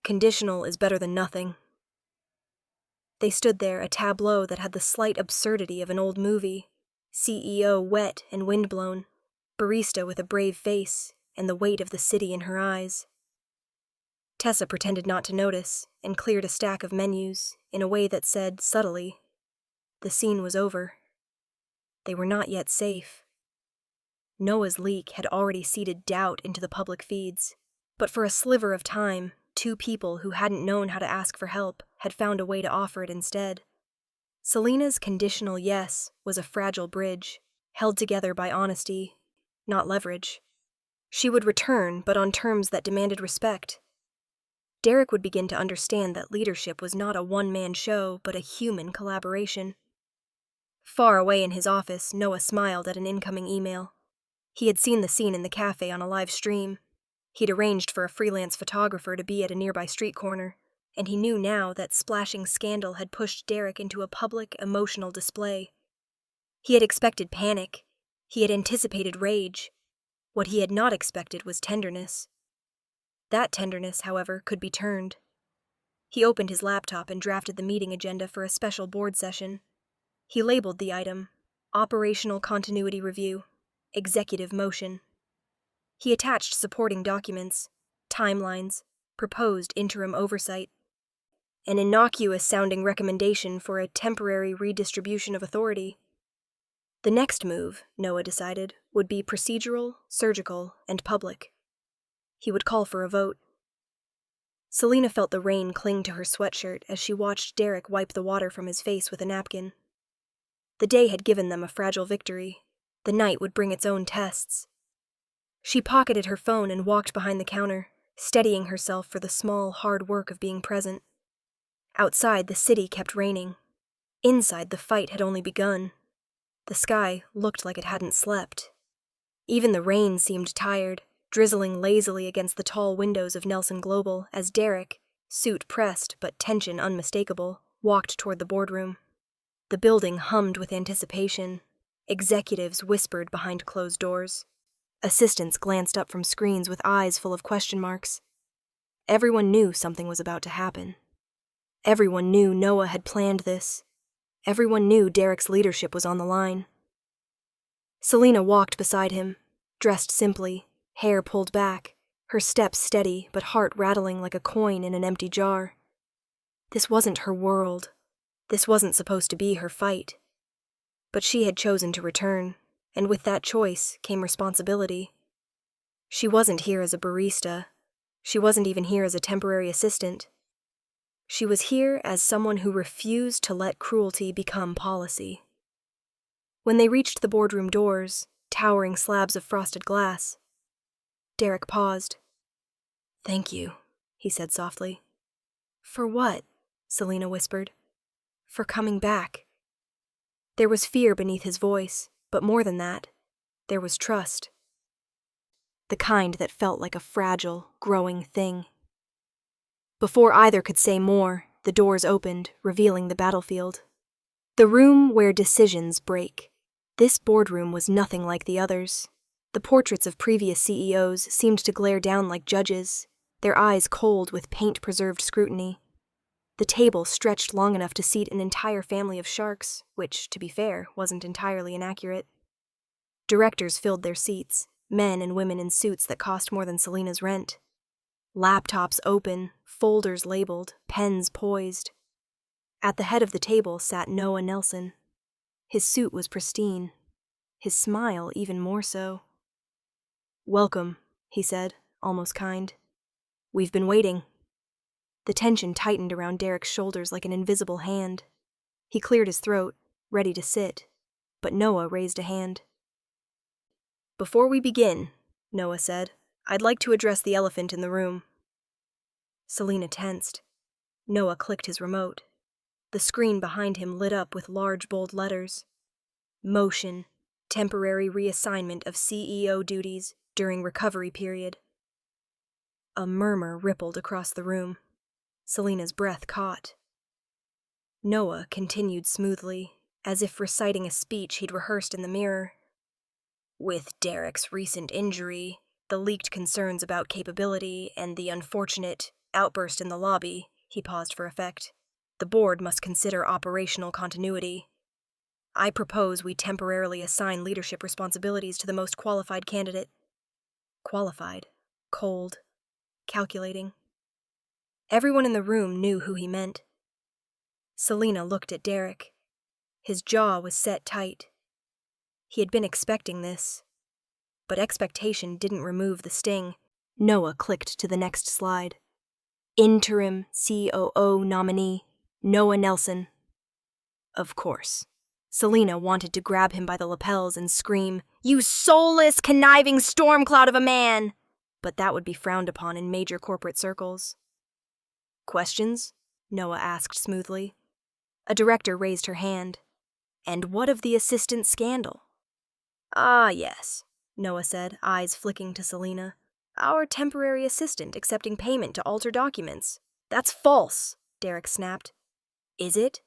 Conditional is better than nothing. They stood there, a tableau that had the slight absurdity of an old movie. CEO wet and windblown, barista with a brave face and the weight of the city in her eyes. Tessa pretended not to notice and cleared a stack of menus in a way that said, subtly, the scene was over. They were not yet safe. Noah's leak had already seeded doubt into the public feeds, but for a sliver of time, two people who hadn't known how to ask for help had found a way to offer it instead. Selena's conditional yes was a fragile bridge, held together by honesty, not leverage. She would return, but on terms that demanded respect. Derek would begin to understand that leadership was not a one-man show, but a human collaboration. Far away in his office, Noah smiled at an incoming email. He had seen the scene in the cafe on a live stream. He'd arranged for a freelance photographer to be at a nearby street corner, and he knew now that splashing scandal had pushed Derek into a public, emotional display. He had expected panic. He had anticipated rage. What he had not expected was tenderness. That tenderness, however, could be turned. He opened his laptop and drafted the meeting agenda for a special board session. He labeled the item, Operational Continuity Review, Executive Motion. He attached supporting documents, timelines, proposed interim oversight, an innocuous-sounding recommendation for a temporary redistribution of authority. The next move, Noah decided, would be procedural, surgical, and public. He would call for a vote. Selena felt the rain cling to her sweatshirt as she watched Derek wipe the water from his face with a napkin. The day had given them a fragile victory. The night would bring its own tests. She pocketed her phone and walked behind the counter, steadying herself for the small, hard work of being present. Outside, the city kept raining. Inside, the fight had only begun. The sky looked like it hadn't slept. Even the rain seemed tired, drizzling lazily against the tall windows of Nelson Global as Derek, suit pressed but tension unmistakable, walked toward the boardroom. The building hummed with anticipation. Executives whispered behind closed doors. Assistants glanced up from screens with eyes full of question marks. Everyone knew something was about to happen. Everyone knew Noah had planned this. Everyone knew Derek's leadership was on the line. Selena walked beside him, dressed simply, hair pulled back, her steps steady but heart rattling like a coin in an empty jar. This wasn't her world. This wasn't supposed to be her fight. But she had chosen to return, and with that choice came responsibility. She wasn't here as a barista. She wasn't even here as a temporary assistant. She was here as someone who refused to let cruelty become policy. When they reached the boardroom doors, towering slabs of frosted glass, Derek paused. "Thank you," he said softly. "For what?" Selena whispered. "For coming back." There was fear beneath his voice, but more than that, there was trust. The kind that felt like a fragile, growing thing. Before either could say more, the doors opened, revealing the battlefield. The room where decisions break. This boardroom was nothing like the others. The portraits of previous CEOs seemed to glare down like judges, their eyes cold with paint-preserved scrutiny. The table stretched long enough to seat an entire family of sharks, which, to be fair, wasn't entirely inaccurate. Directors filled their seats, men and women in suits that cost more than Selena's rent. Laptops open, folders labeled, pens poised. At the head of the table sat Noah Nelson. His suit was pristine, his smile even more so. "Welcome," he said, almost kind. "We've been waiting." The tension tightened around Derek's shoulders like an invisible hand. He cleared his throat, ready to sit, but Noah raised a hand. "Before we begin," Noah said, "I'd like to address the elephant in the room." Selena tensed. Noah clicked his remote. The screen behind him lit up with large, bold letters. "Motion. Temporary reassignment of CEO duties during recovery period." A murmur rippled across the room. Selena's breath caught. Noah continued smoothly, as if reciting a speech he'd rehearsed in the mirror. "With Derek's recent injury, the leaked concerns about capability, and the unfortunate outburst in the lobby," he paused for effect, "the board must consider operational continuity. I propose we temporarily assign leadership responsibilities to the most qualified candidate." Qualified, cold, calculating. Everyone in the room knew who he meant. Selena looked at Derek. His jaw was set tight. He had been expecting this, but expectation didn't remove the sting. Noah clicked to the next slide. "Interim COO nominee, Noah Nelson." Of course. Selena wanted to grab him by the lapels and scream, "You soulless, conniving storm cloud of a man!" But that would be frowned upon in major corporate circles. "Questions?" Noah asked smoothly. A director raised her hand. "And what of the assistant scandal?" "Ah, yes," Noah said, eyes flicking to Selena. "Our temporary assistant accepting payment to alter documents." "That's false," Derek snapped. "Is it?"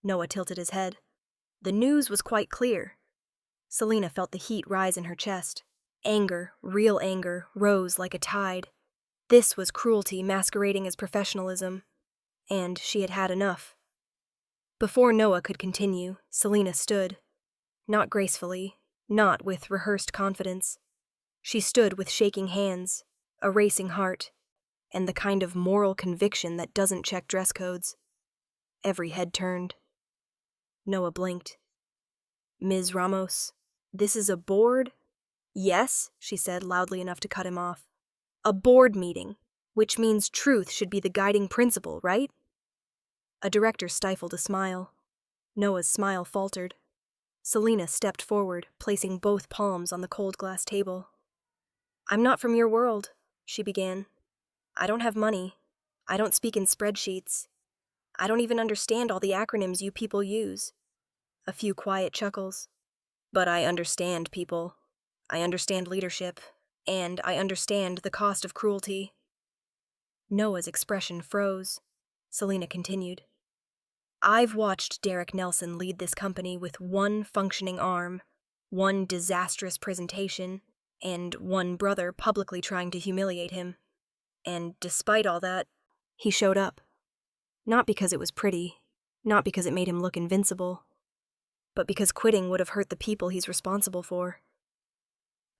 Noah tilted his head. The news was quite clear. Selena felt the heat rise in her chest. Anger, real anger, rose like a tide. This was cruelty masquerading as professionalism, and she had had enough. Before Noah could continue, Selena stood. Not gracefully, not with rehearsed confidence. She stood with shaking hands, a racing heart, and the kind of moral conviction that doesn't check dress codes. Every head turned. Noah blinked. "Ms. Ramos, this is a board?" "Yes," she said loudly enough to cut him off. "A board meeting, which means truth should be the guiding principle, right?" A director stifled a smile. Noah's smile faltered. Selena stepped forward, placing both palms on the cold glass table. "I'm not from your world," she began. "I don't have money. I don't speak in spreadsheets. I don't even understand all the acronyms you people use." A few quiet chuckles. "But I understand people. I understand leadership. And I understand the cost of cruelty." Noah's expression froze. Selena continued. "I've watched Derek Nelson lead this company with one functioning arm, one disastrous presentation, and one brother publicly trying to humiliate him. And despite all that, he showed up. Not because it was pretty, not because it made him look invincible, but because quitting would have hurt the people he's responsible for."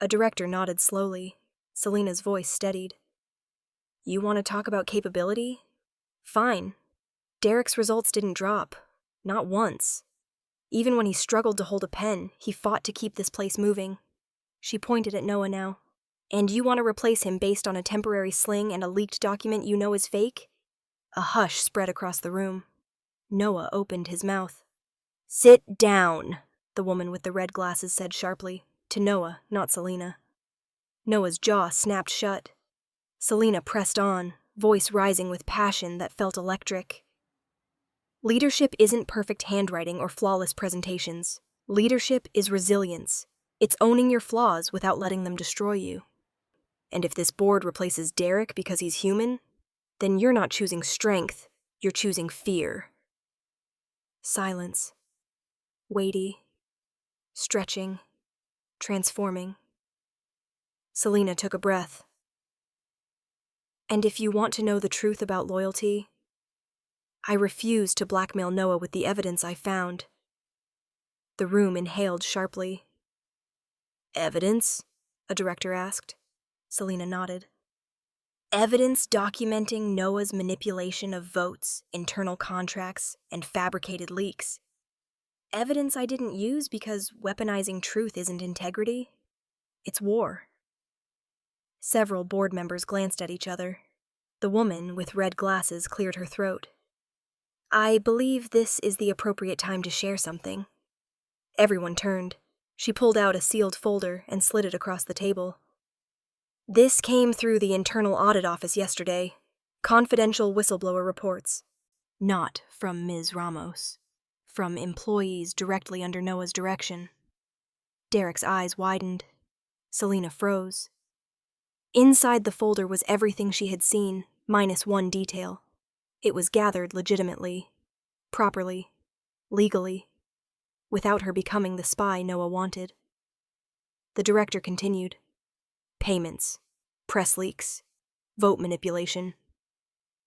A director nodded slowly. Selena's voice steadied. "You want to talk about capability? Fine. Derek's results didn't drop. Not once. Even when he struggled to hold a pen, he fought to keep this place moving." She pointed at Noah now. "And you want to replace him based on a temporary sling and a leaked document you know is fake?" A hush spread across the room. Noah opened his mouth. "Sit down," the woman with the red glasses said sharply, to Noah, not Selena. Noah's jaw snapped shut. Selena pressed on, voice rising with passion that felt electric. "Leadership isn't perfect handwriting or flawless presentations. Leadership is resilience. It's owning your flaws without letting them destroy you. And if this board replaces Derek because he's human, then you're not choosing strength, you're choosing fear." Silence. Weighty. Stretching. Transforming. Selena took a breath. And if you want to know the truth about loyalty, I refuse to blackmail Noah with the evidence I found. The room inhaled sharply. Evidence? A director asked. Selena nodded. Evidence documenting Noah's manipulation of votes, internal contracts, and fabricated leaks. Evidence I didn't use because weaponizing truth isn't integrity. It's war. Several board members glanced at each other. The woman with red glasses cleared her throat. I believe this is the appropriate time to share something. Everyone turned. She pulled out a sealed folder and slid it across the table. This came through the Internal Audit Office yesterday. Confidential whistleblower reports. Not from Ms. Ramos. From employees directly under Noah's direction. Derek's eyes widened. Selena froze. Inside the folder was everything she had seen, minus one detail. It was gathered legitimately, properly, legally, without her becoming the spy Noah wanted. The director continued. Payments, press leaks, vote manipulation.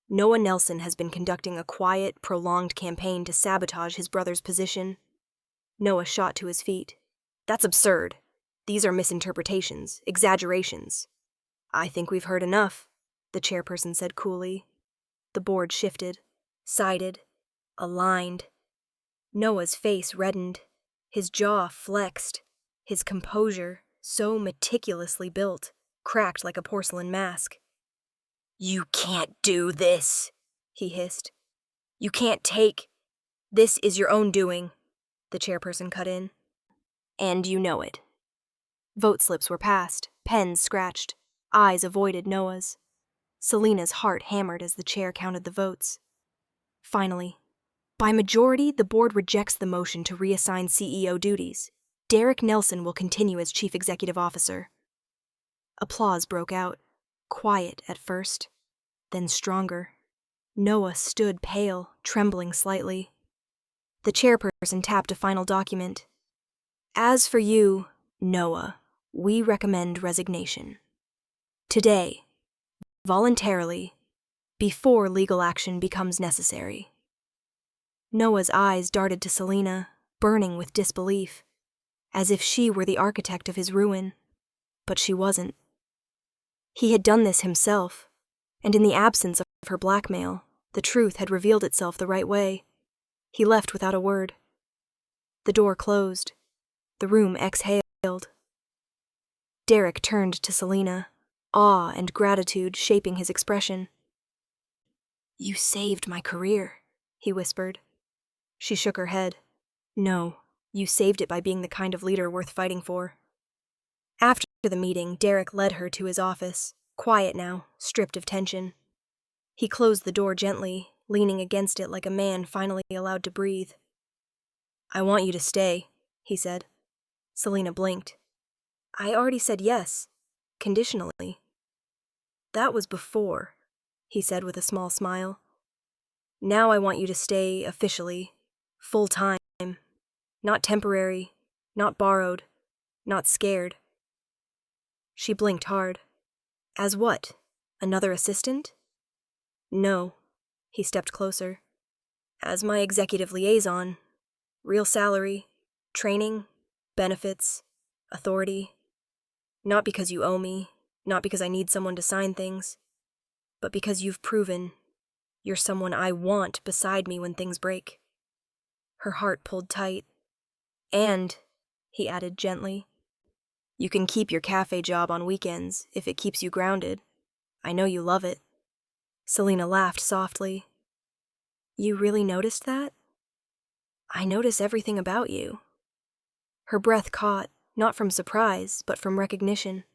Noah Nelson has been conducting a quiet, prolonged campaign to sabotage his brother's position. Noah shot to his feet. That's absurd. These are misinterpretations, exaggerations. I think we've heard enough, the chairperson said coolly. The board shifted, sided, aligned. Noah's face reddened, his jaw flexed, his composure, so meticulously built, cracked like a porcelain mask. You can't do this, he hissed. You can't take. This is your own doing, the chairperson cut in. And you know it. Vote slips were passed, pens scratched, eyes avoided Noah's. Selena's heart hammered as the chair counted the votes. Finally, by majority, the board rejects the motion to reassign CEO duties. Derek Nelson will continue as chief executive officer. Applause broke out, quiet at first, then stronger. Noah stood pale, trembling slightly. The chairperson tapped a final document. As for you, Noah, we recommend resignation. Today, voluntarily, before legal action becomes necessary. Noah's eyes darted to Selena, burning with disbelief, as if she were the architect of his ruin. But she wasn't. He had done this himself, and in the absence of her blackmail, the truth had revealed itself the right way. He left without a word. The door closed. The room exhaled. Derek turned to Selena, awe and gratitude shaping his expression. You saved my career, he whispered. She shook her head. No, you saved it by being the kind of leader worth fighting for. After the meeting, Derek led her to his office, quiet now, stripped of tension. He closed the door gently, leaning against it like a man finally allowed to breathe. I want you to stay, he said. Selena blinked. I already said yes, conditionally. That was before, he said with a small smile. Now I want you to stay officially, full-time, not temporary, not borrowed, not scared. She blinked hard. As what? Another assistant? No. He stepped closer. As my executive liaison, real salary, training, benefits, authority. Not because you owe me, not because I need someone to sign things, but because you've proven you're someone I want beside me when things break. Her heart pulled tight. And, he added gently, you can keep your cafe job on weekends if it keeps you grounded. I know you love it. Selena laughed softly. You really noticed that? I notice everything about you. Her breath caught, not from surprise, but from recognition.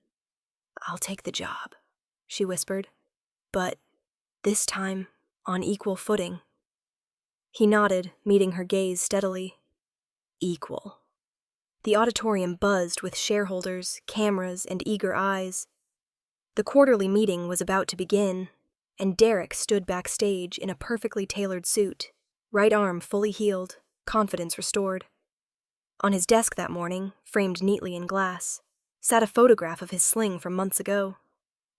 I'll take the job, she whispered, but this time on equal footing. He nodded, meeting her gaze steadily. Equal. The auditorium buzzed with shareholders, cameras, and eager eyes. The quarterly meeting was about to begin, and Derek stood backstage in a perfectly tailored suit, right arm fully healed, confidence restored. On his desk that morning, framed neatly in glass, sat a photograph of his sling from months ago.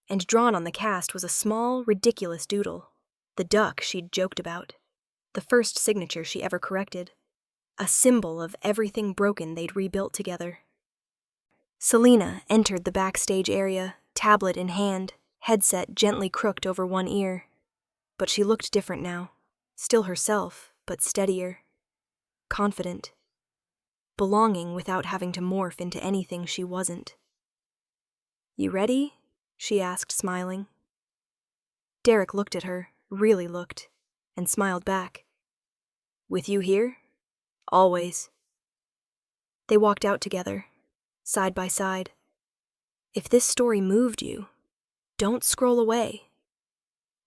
and drawn on the cast was a small, ridiculous doodle. The duck she'd joked about. The first signature she ever corrected. A symbol of everything broken they'd rebuilt together. Selena entered the backstage area, tablet in hand, headset gently crooked over one ear. But she looked different now. Still herself, but steadier. Confident. Belonging without having to morph into anything she wasn't. "You ready?" she asked, smiling. Derek looked at her, really looked, and smiled back. "With you here? Always." They walked out together, side by side. If this story moved you, don't scroll away.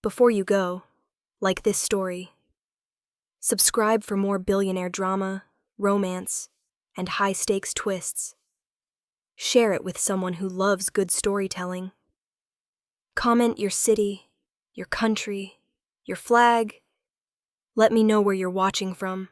Before you go, like this story, subscribe for more billionaire drama, romance, and high-stakes twists. Share it with someone who loves good storytelling. Comment your city, your country, your flag. Let me know where you're watching from.